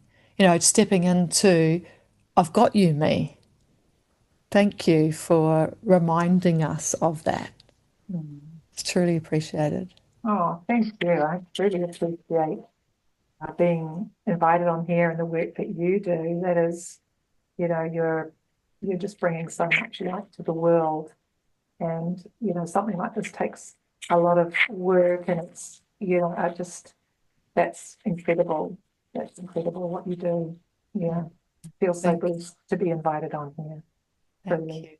Stepping into, I've got you, me. Thank you for reminding us of that. It's truly appreciated. Oh, thank you. I really appreciate being invited on here and the work that you do. That is, you're just bringing so much light to the world, and something like this takes a lot of work, and it's that's incredible. That's incredible what you do. Yeah, feels so good to be invited on here. Thank you.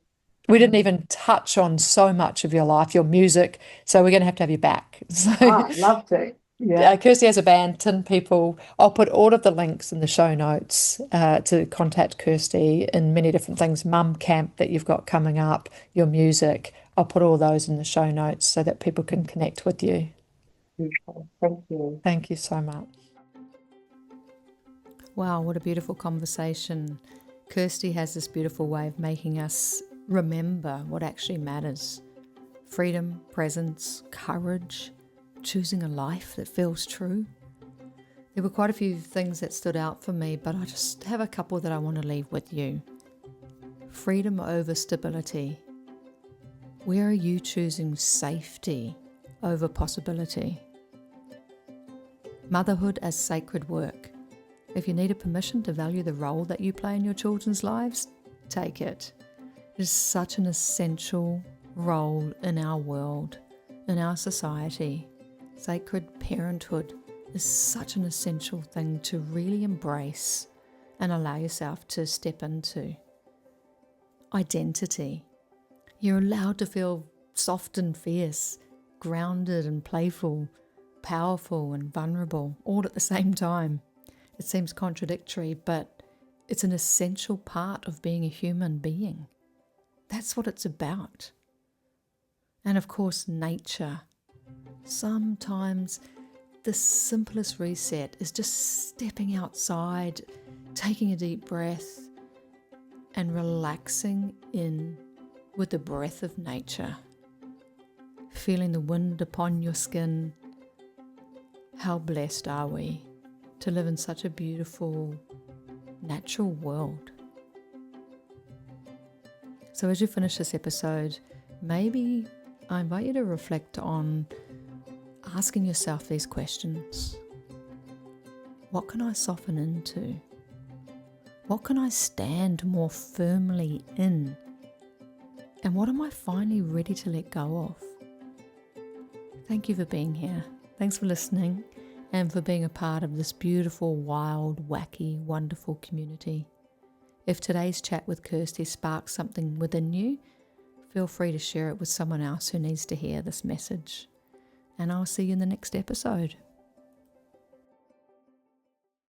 We didn't even touch on so much of your life, your music, so we're going to have you back. So, I'd love to. Yeah. Kirsty has a band, Tin People. I'll put all of the links in the show notes to contact Kirsty in many different things. Mum Camp that you've got coming up, your music. I'll put all those in the show notes so that people can connect with you. Beautiful. Thank you. Thank you so much. Wow, what a beautiful conversation. Kirsty has this beautiful way of making us remember what actually matters. Freedom, presence, courage, choosing a life that feels true. There were quite a few things that stood out for me, but I just have a couple that I want to leave with you. Freedom over stability. Where are you choosing safety over possibility? Motherhood as sacred work. If you need a permission to value the role that you play in your children's lives, take it. It is such an essential role in our world, in our society. Sacred parenthood is such an essential thing to really embrace and allow yourself to step into. Identity. You're allowed to feel soft and fierce, grounded and playful, powerful and vulnerable, all at the same time. It seems contradictory, but it's an essential part of being a human being. That's what it's about. And of course, nature. Sometimes the simplest reset is just stepping outside, taking a deep breath, and relaxing in with the breath of nature. Feeling the wind upon your skin. How blessed are we to live in such a beautiful, natural world. So as you finish this episode, maybe I invite you to reflect on asking yourself these questions. What can I soften into? What can I stand more firmly in? And what am I finally ready to let go of? Thank you for being here. Thanks for listening and for being a part of this beautiful, wild, wacky, wonderful community. If today's chat with Kirsty sparks something within you, feel free to share it with someone else who needs to hear this message. And I'll see you in the next episode.